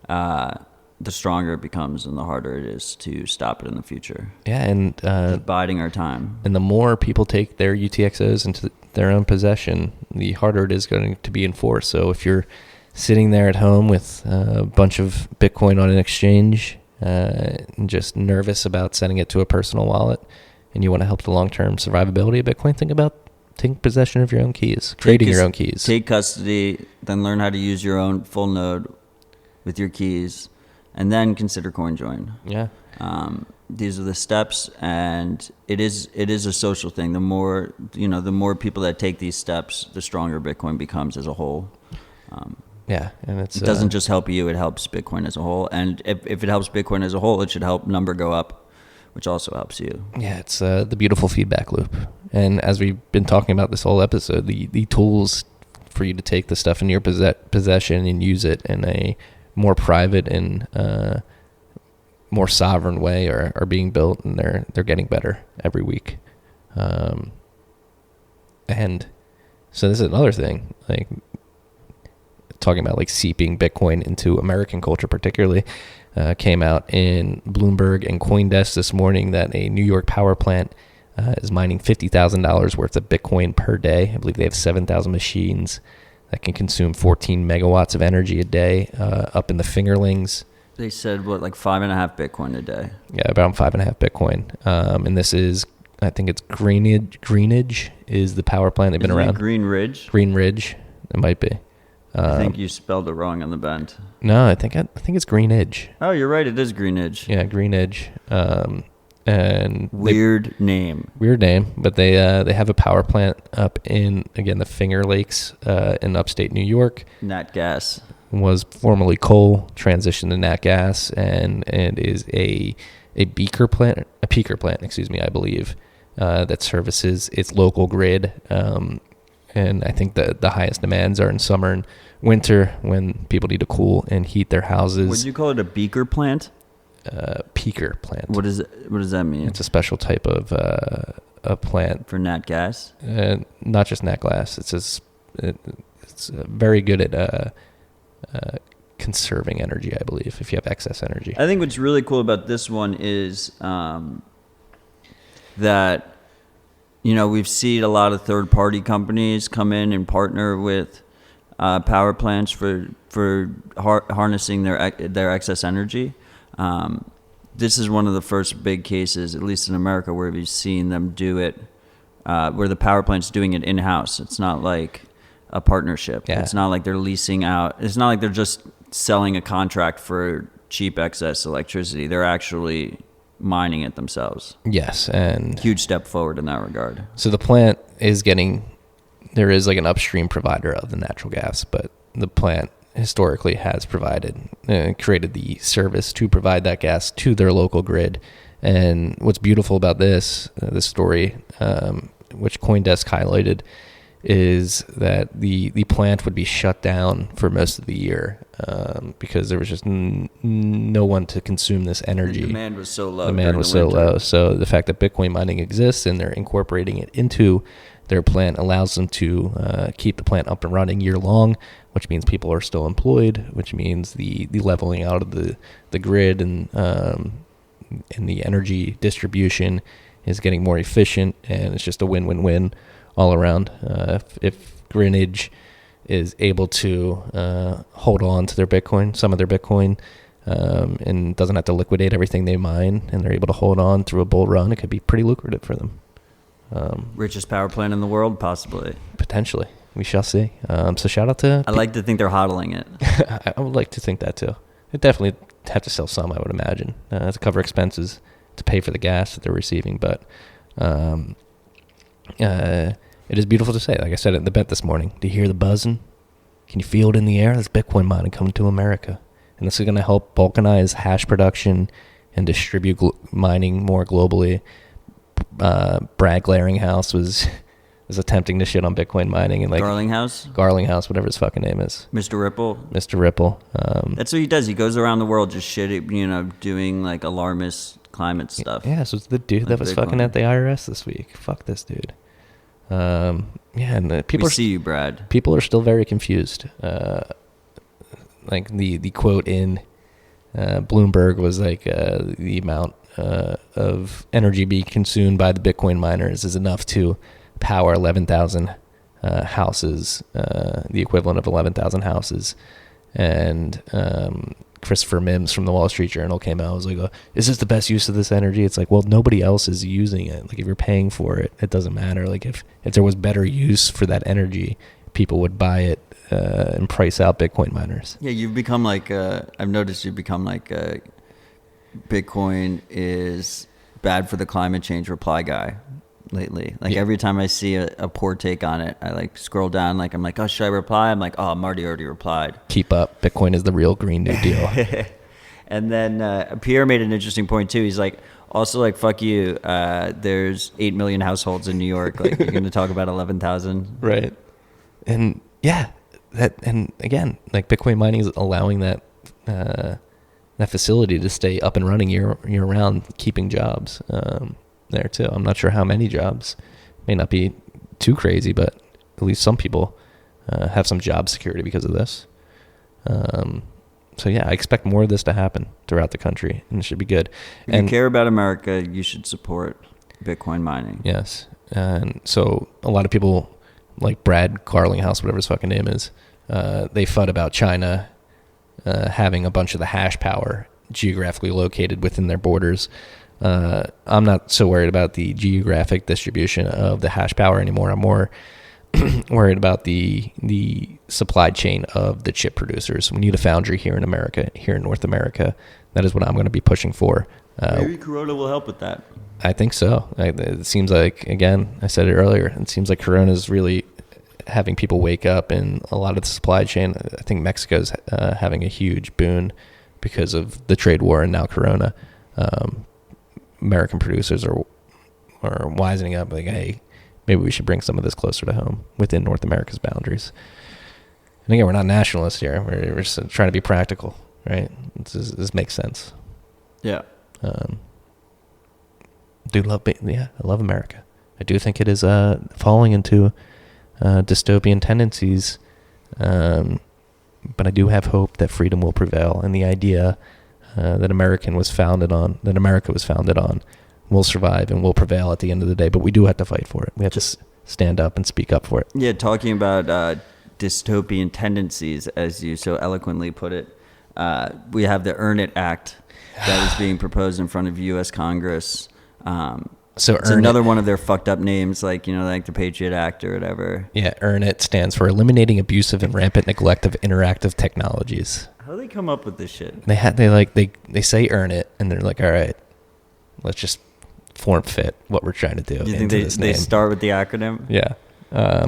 the stronger it becomes and the harder it is to stop it in the future. Yeah, and biding our time. And the more people take their UTXOs into their own possession, the harder it is going to be enforced. So if you're sitting there at home with a bunch of Bitcoin on an exchange and just nervous about sending it to a personal wallet, and you want to help the long-term survivability of Bitcoin, think about taking possession of your own keys, creating your own keys. Take custody, then learn how to use your own full node with your keys, and then consider CoinJoin. Yeah. These are the steps, and it is a social thing. The more people that take these steps, the stronger Bitcoin becomes as a whole. Yeah, and it doesn't just help you; it helps Bitcoin as a whole. And if it helps Bitcoin as a whole, it should help number go up, which also helps you. Yeah, it's the beautiful feedback loop. And as we've been talking about this whole episode, the tools for you to take the stuff in your possession and use it in a more private and more sovereign way are being built, and they're getting better every week. And so this is another thing, like talking about like seeping Bitcoin into American culture, particularly came out in Bloomberg and CoinDesk this morning that a New York power plant is mining $50,000 worth of Bitcoin per day. I believe they have 7,000 machines that can consume 14 megawatts of energy a day up in the Fingerlings. They said, like 5.5 Bitcoin a day? Yeah, about 5.5 Bitcoin. And this is, I think it's Greenidge is the power plant. They've been around. Green Ridge? Green Ridge. It might be. I think you spelled it wrong on the bend. No, I think it's Greenidge. Oh, you're right. It is Greenidge. Yeah, Greenidge. And weird name, but they have a power plant up in, again, the Finger Lakes in upstate New York. Nat gas was formerly coal, transitioned to nat gas, and is a peaker plant, I believe, that services its local grid. And I think the highest demands are in summer and winter when people need to cool and heat their houses. Would you call it a beaker plant? Peaker plant. What does that mean? It's a special type of a plant for nat gas. Not just nat gas. It's very good at conserving energy, I believe, if you have excess energy. I think what's really cool about this one is that we've seen a lot of third-party companies come in and partner with power plants for harnessing their excess energy. This is one of the first big cases, at least in America, where we've seen them do it, where the power plant's doing it in-house. It's not like a partnership. Yeah. It's not like they're leasing out. It's not like they're just selling a contract for cheap excess electricity. They're actually mining it themselves. Yes, and huge step forward in that regard. So the plant is there is like an upstream provider of the natural gas, but the plant historically has created the service to provide that gas to their local grid. And what's beautiful about this story, which CoinDesk highlighted, is that the plant would be shut down for most of the year because there was just no one to consume this energy. The demand was so low. So the fact that Bitcoin mining exists and they're incorporating it into their plant allows them to keep the plant up and running year long, which means people are still employed, which means the leveling out of the grid and the energy distribution is getting more efficient, and it's just a win-win-win all around. If Greenidge is able to hold on to some of their Bitcoin, and doesn't have to liquidate everything they mine, and they're able to hold on through a bull run, it could be pretty lucrative for them. Richest power plant in the world, possibly. Potentially. we shall see. So shout out to. I like to think they're hodling it. I would like to think that too. They definitely have to sell some, I would imagine, to cover expenses, to pay for the gas that they're receiving. But it is beautiful to say. Like I said in the bet this morning, do you hear the buzzing? Can you feel it in the air? That's Bitcoin mining coming to America. And this is going to help balkanize hash production and distribute mining more globally. Brad Glaringhouse was attempting to shit on Bitcoin mining and like Garlinghouse, whatever his fucking name is. Mr. Ripple. That's what he does. He goes around the world just doing like alarmist climate stuff. Yeah, so it's the dude that was fucking at the IRS this week. Fuck this dude. And people see you, Brad. People are still very confused. Like the quote in Bloomberg was like the amount of energy being consumed by the Bitcoin miners is enough to power 11,000 houses, the equivalent of 11,000 houses. And Christopher Mims from the Wall Street Journal came out and was like, is this the best use of this energy? It's like, well, nobody else is using it. Like if you're paying for it, it doesn't matter. Like if there was better use for that energy, people would buy it and price out Bitcoin miners. Yeah, you've become like, I've noticed you've become like Bitcoin is bad for the climate change reply guy lately. Like every time I see a poor take on it, I like scroll down, like I'm like, oh, should I reply? I'm like, oh, Marty already replied. Keep up. Bitcoin is the real Green New Deal. And then Pierre made an interesting point too. He's like, also like, fuck you. There's 8 million households in New York. Like you're going to talk about 11,000. Right. And yeah, and again, like Bitcoin mining is allowing that facility to stay up and running year round, keeping jobs there too. I'm not sure how many jobs. May not be too crazy, but at least some people have some job security because of this. So yeah, I expect more of this to happen throughout the country, and it should be good. If you care about America, you should support Bitcoin mining. Yes. And so a lot of people like Brad Garlinghouse, whatever his fucking name is, they FUD about China having a bunch of the hash power geographically located within their borders. I'm not so worried about the geographic distribution of the hash power anymore. I'm more worried about the supply chain of the chip producers. We need a foundry here in America, here in North America. That is what I'm going to be pushing for. Maybe Corona will help with that. I think so. It seems like, again, I said it earlier, it seems like Corona is really having people wake up in a lot of the supply chain. I think Mexico's having a huge boon because of the trade war and now Corona. American producers are wisening up, like, hey, maybe we should bring some of this closer to home within North America's boundaries. And again, we're not nationalists here. We're just trying to be practical, right? This makes sense. Yeah. I love America. I do think it is falling into dystopian tendencies, but I do have hope that freedom will prevail, and the idea that America was founded on will survive and will prevail at the end of the day. But we do have to fight for it. We have to stand up and speak up for it. Yeah, talking about dystopian tendencies, as you so eloquently put it, we have the Earn It Act that is being proposed in front of U.S. Congress. So it's another one of their fucked up names, like the Patriot Act or whatever. Yeah, Earn It stands for Eliminating Abusive and Rampant Neglect of Interactive Technologies. How do they come up with this shit? They say Earn It, and they're like, all right, let's just form fit what we're trying to do. You think they start with the acronym? Yeah.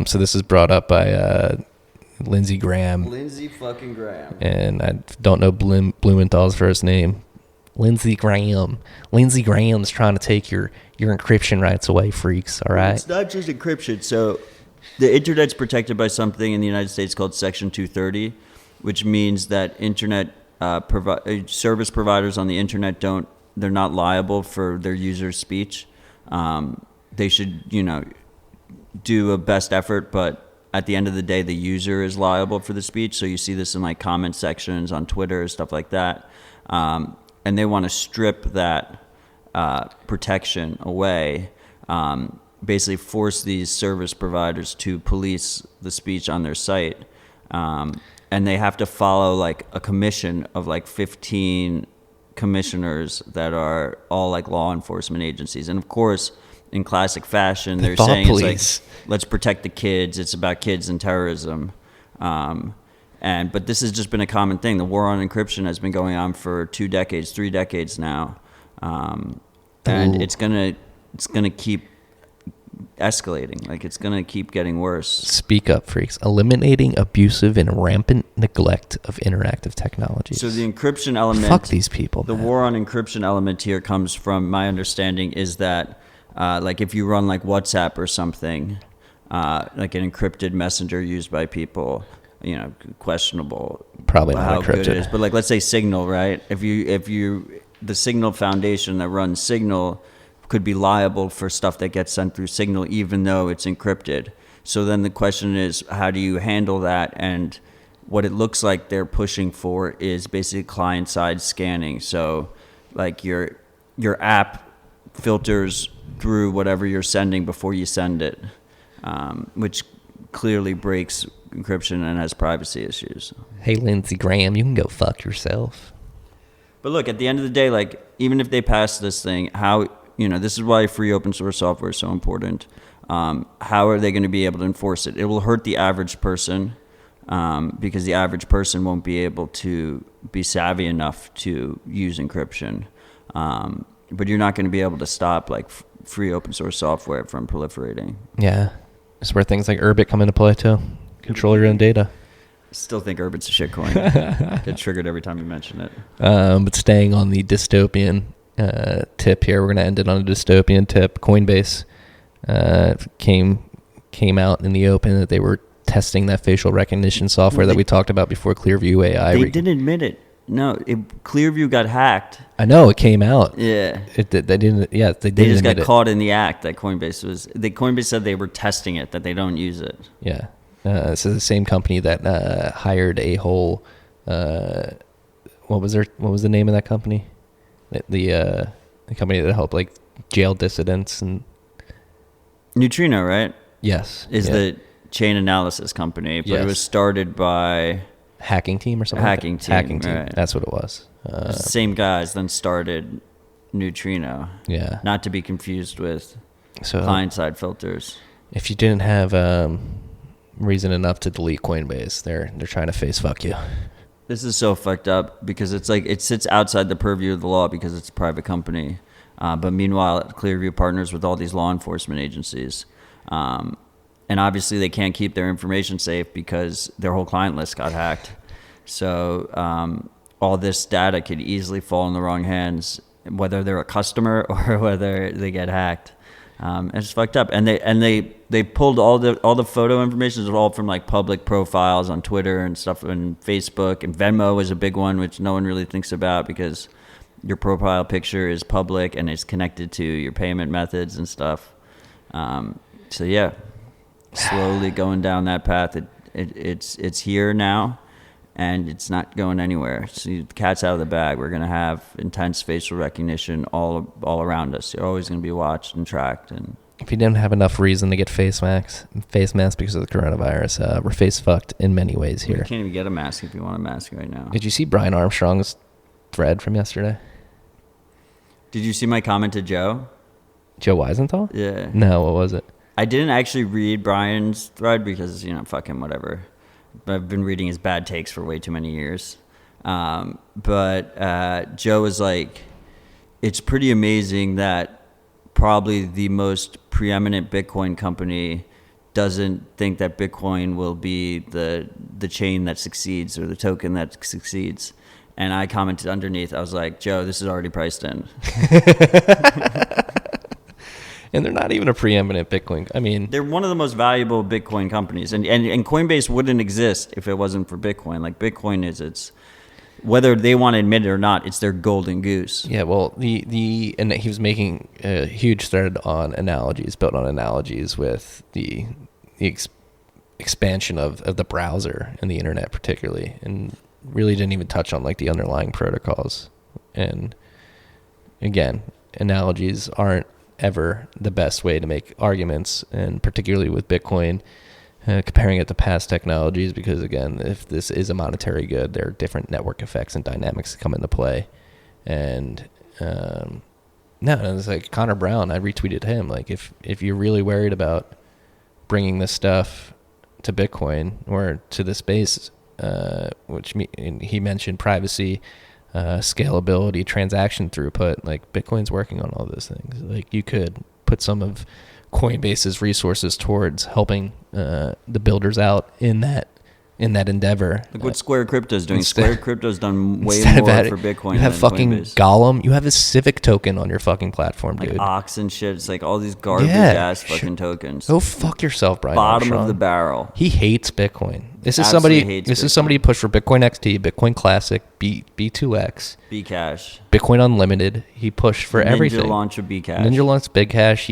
So this is brought up by Lindsey Graham. Lindsey fucking Graham. And I don't know Blumenthal's first name. Lindsey Graham. Lindsey Graham's trying to take your encryption rights away, freaks. All right. It's not just encryption. So the internet's protected by something in the United States called Section 230, which means that internet service providers on the internet they're not liable for their users' speech. They should, do a best effort, but at the end of the day, the user is liable for the speech. So you see this in like comment sections on Twitter, stuff like that. And they want to strip that protection away, basically force these service providers to police the speech on their site. And they have to follow like a commission of like 15 commissioners that are all like law enforcement agencies. And of course, in classic fashion. They're thought saying police. it's like, let's protect the kids. It's about kids and terrorism. But this has just been a common thing. The war on encryption has been going on for 2 decades, 3 decades now, and it's gonna keep escalating. Like, it's gonna keep getting worse. Speak up, freaks. Eliminating abusive and rampant neglect of interactive technologies. So the encryption element. Fuck these people. The man. war on encryption element here comes from my understanding is that, like, if you run like WhatsApp or something, like an encrypted messenger used by people, you know, questionable. Probably not how good encrypted. it is. But like, let's say Signal, right? If you the Signal Foundation that runs Signal could be liable for stuff that gets sent through Signal, even though it's encrypted. So then the question is, how do you handle that? And what it looks like they're pushing for is basically client-side scanning. So, like, your app filters through whatever you're sending before you send it, which clearly breaks encryption and has privacy issues. Hey, Lindsey Graham, you can go fuck yourself. But look, at the end of the day, like, even if they pass this thing, how, you know, this is why free open source software is so important. How are they going to be able to enforce it? It will hurt the average person, because the average person won't be able to be savvy enough to use encryption. But you're not going to be able to stop, like, free open source software from proliferating. Yeah. It's where things like Urbit come into play, too. Control your own data. Still think Urbit's a shitcoin. Get triggered every time you mention it. But staying on the dystopian tip here, we're going to end it on a dystopian tip. Coinbase came out in the open that they were testing that facial recognition software that we talked about before, Clearview AI. They didn't admit it. No, Clearview got hacked. I know, it came out. Yeah. They didn't. Yeah, they They didn't just got admit it. caught in the act that Coinbase was. Coinbase said they were testing it, that they don't use it. Yeah. So the same company that hired a whole, what was the name of that company? The company that helped like jail dissidents and. Neutrino, right? Yes. Is the chain analysis company, but Yes. it was started by Hacking Team or something. Hacking Team, Hacking Team. right. That's what it was. the same guys then started Neutrino. Yeah. Not to be confused with So client-side filters. if you didn't have reason enough to delete Coinbase, they're trying to face fuck you. This is so fucked up because it's like it sits outside the purview of the law because it's a private company. But meanwhile, Clearview partners with all these law enforcement agencies. And obviously they can't keep their information safe because their whole client list got hacked. So all this data could easily fall in the wrong hands, whether they're a customer or whether they get hacked. It's fucked up. And they pulled all the photo information is all from like public profiles on Twitter and stuff and Facebook, and Venmo is a big one, which no one really thinks about because your profile picture is public and it's connected to your payment methods and stuff. So yeah, slowly going down that path. It's here now, and it's not going anywhere. So the cat's out of the bag. We're gonna have intense facial recognition all around us. You're always gonna be watched and tracked. And If you didn't have enough reason to get face masks because of the coronavirus, we're face fucked in many ways you here. can't even get a mask if you want a mask right now. Did you see Brian Armstrong's thread from yesterday? Did you see my comment to Joe? Joe Weisenthal? Yeah. No, what was it? I didn't actually read Brian's thread because, fuck him, whatever. I've been reading his bad takes for way too many years. But Joe was like, it's pretty amazing that probably the most preeminent Bitcoin company doesn't think that Bitcoin will be the chain that succeeds or the token that succeeds. And I commented underneath, I was like, Joe, this is already priced in. And they're not even a preeminent Bitcoin. I mean, They're one of the most valuable Bitcoin companies. And Coinbase wouldn't exist if it wasn't for Bitcoin. Like, Bitcoin is whether they want to admit it or not, it's their golden goose. yeah, well, and he was making a huge thread on analogies, built on analogies with the expansion of the browser and the internet particularly, and really didn't even touch on like the underlying protocols. And again, analogies aren't ever the best way to make arguments, and particularly with Bitcoin, comparing it to past technologies, because again, if this is a monetary good, there are different network effects and dynamics that come into play. And No, it's like Connor Brown. I retweeted him. Like, if you're really worried about bringing this stuff to Bitcoin or to the space, he mentioned privacy, scalability, transaction throughput. Like, Bitcoin's working on all those things. Like, you could put some of Coinbase's resources towards helping the builders out in that endeavor. Look what Square Crypto's doing. Square Crypto's done way Instead more of for Bitcoin. You have than fucking Coinbase. Gollum. You have a Civic token on your fucking platform, Like dude. Ox and shit. It's like all these garbage ass fucking tokens. Go fuck yourself, Brian. Bottom Armstrong. of the barrel. He hates Bitcoin. This is Absolutely somebody. hates This is Bitcoin. somebody who pushed for Bitcoin XT, Bitcoin Classic, B2X, Bcash. Bitcoin Unlimited. He pushed for everything. Ninja launch of Bcash. Ninja launched Big Cash.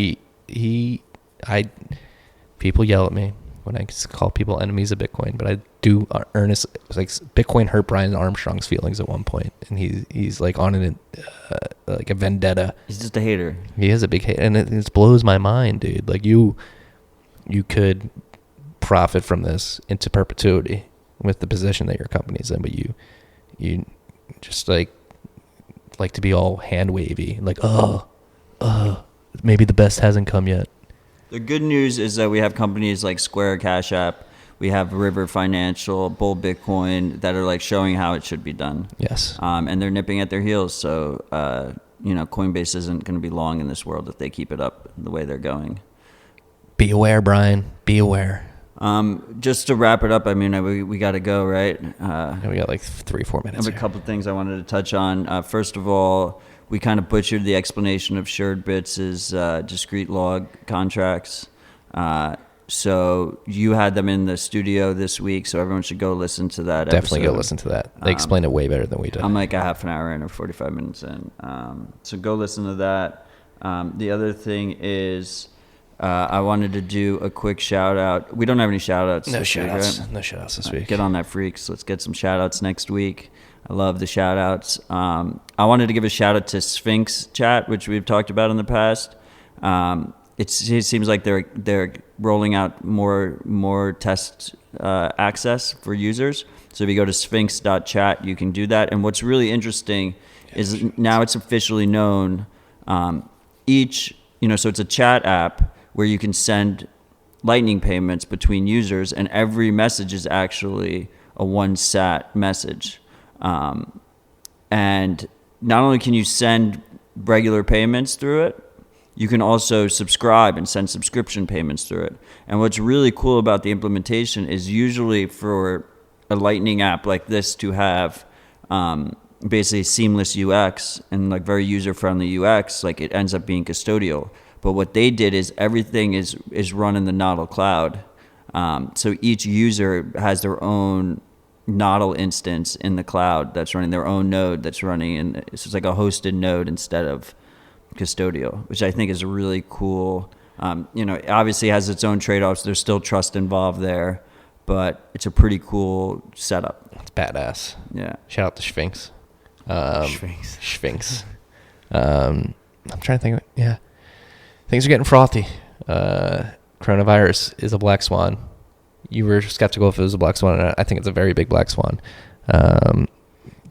People yell at me when I call people enemies of Bitcoin, but I do earnest. Like, Bitcoin hurt Brian Armstrong's feelings at one point, and he's like on like a vendetta. He's just a hater. He is a big hater, and it blows my mind, dude. Like, you could profit from this into perpetuity with the position that your company's in, but you just like to be all hand wavy, like maybe the best hasn't come yet. The good news is that we have companies like Square, Cash App, we have River Financial, Bull Bitcoin that are like showing how it should be done. Yes. And they're nipping at their heels. So, Coinbase isn't going to be long in this world if they keep it up the way they're going. Be aware, Brian. Be aware. Just to wrap it up, I mean, we got to go, right? We got like 3-4 minutes. I have a couple of things I wanted to touch on. First of all, we kind of butchered the explanation of shared bits as discrete log contracts. So you had them in the studio this week, so everyone should go listen to that Definitely episode. go listen to that. They explain it way better than we did. I'm like a half an hour in or 45 minutes in. So go listen to that. The other thing is I wanted to do a quick shout out. We don't have any shout outs. No this shout week, outs. right? No shout outs this week. Get on that, freaks. Let's get some shout outs next week. I love the shout outs. I wanted to give a shout out to Sphinx Chat, which we've talked about in the past. It seems like they're rolling out more test access for users. So if you go to sphinx.chat, you can do that. And what's really interesting is now it's officially known. So it's a chat app where you can send Lightning payments between users, and every message is actually a 1-sat message. And not only can you send regular payments through it, you can also subscribe and send subscription payments through it. And what's really cool about the implementation is usually for a Lightning app like this to have basically seamless UX and like very user-friendly UX, like it ends up being custodial. But what they did is everything is run in the Nodl cloud. So each user has their own Nodl instance in the cloud that's running their own node that's running, and it's just like a hosted node instead of custodial, which I think is really cool. Obviously has its own trade-offs. There's still trust involved there, but it's a pretty cool setup. It's badass. Yeah. Shout out to Sphinx. Sphinx. I'm trying to think. Yeah. Things are getting frothy. Coronavirus is a black swan. You were skeptical if it was a black swan, and I think it's a very big black swan.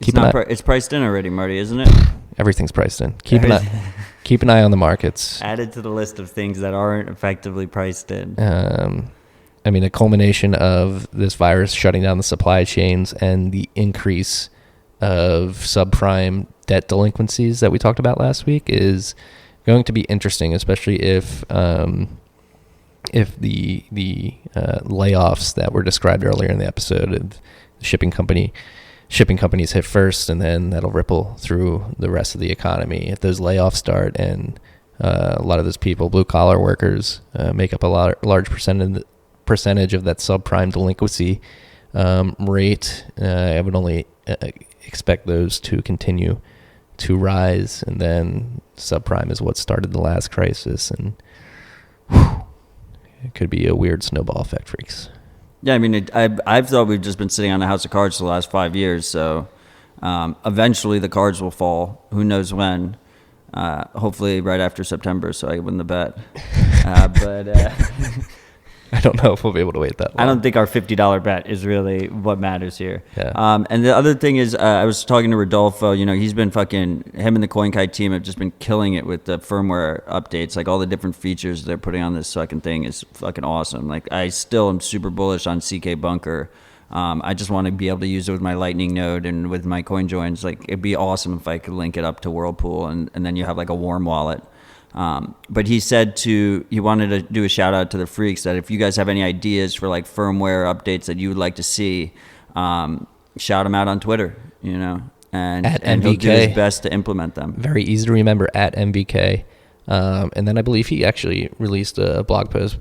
It's priced in already, Marty, isn't it? Everything's priced in. Keep an eye on the markets. Added to the list of things that aren't effectively priced in. A culmination of this virus shutting down the supply chains and the increase of subprime debt delinquencies that we talked about last week is going to be interesting, especially if the layoffs that were described earlier in the episode of the shipping companies hit first, and then that'll ripple through the rest of the economy. If those layoffs start and a lot of those people, blue collar workers, make up a large percentage of that subprime delinquency rate, I would only expect those to continue to rise, and then subprime is what started the last crisis, and it could be a weird snowball effect, freaks. Yeah, I mean, I've thought we've just been sitting on a house of cards for the last 5 years, so eventually the cards will fall. Who knows when? Hopefully right after September, so I win the bet. I don't know if we'll be able to wait that long. I don't think our $50 bet is really what matters here. Yeah. And the other thing is, I was talking to Rodolfo. He's been him and the CoinKite team have just been killing it with the firmware updates. Like all the different features they're putting on this fucking thing is fucking awesome. Like I still am super bullish on CK Bunker. I just want to be able to use it with my Lightning node and with my coin joins. Like it'd be awesome if I could link it up to Whirlpool and then you have like a warm wallet. But he said he wanted to do a shout out to the freaks that if you guys have any ideas for like firmware updates that you would like to see, shout them out on Twitter, and he'll do his best to implement them. Very easy to remember, at MVK. And then I believe he actually released a blog post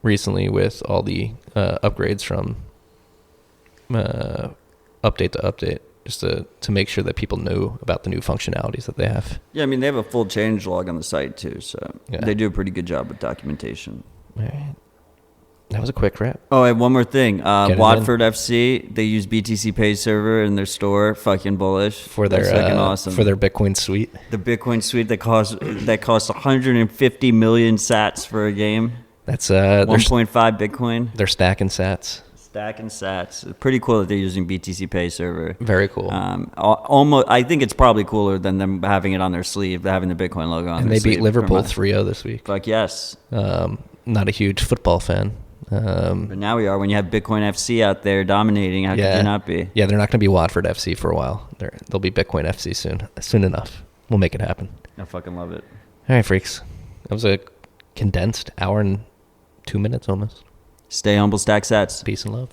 recently with all the upgrades from update to update, just to make sure that people know about the new functionalities that they have. Yeah, I mean, they have a full change log on the site too, so Yeah. they do a pretty good job with documentation. All right. That was a quick wrap. Oh, and one more thing. it Watford FC, they use BTC Pay server in their store. Fucking bullish. For their That's fucking awesome. for their Bitcoin suite. The Bitcoin suite that costs 150 million sats for a game. That's 1.5 Bitcoin. they're stacking sats. Stacking sats. It's pretty cool that they're using BTC Pay server. Very cool. Almost, I think it's probably cooler than them having it on their sleeve, having the Bitcoin logo on and their they beat sleeve. Liverpool 3-0 this week. Fuck yes. Not a huge football fan. But now we are. When you have Bitcoin FC out there dominating, how could you not be? Yeah, they're not going to be Watford FC for a while. They'll be Bitcoin FC soon enough. We'll make it happen. I fucking love it. All right, freaks. That was a condensed hour and 2 minutes almost. Stay humble, stack sats. Peace and love.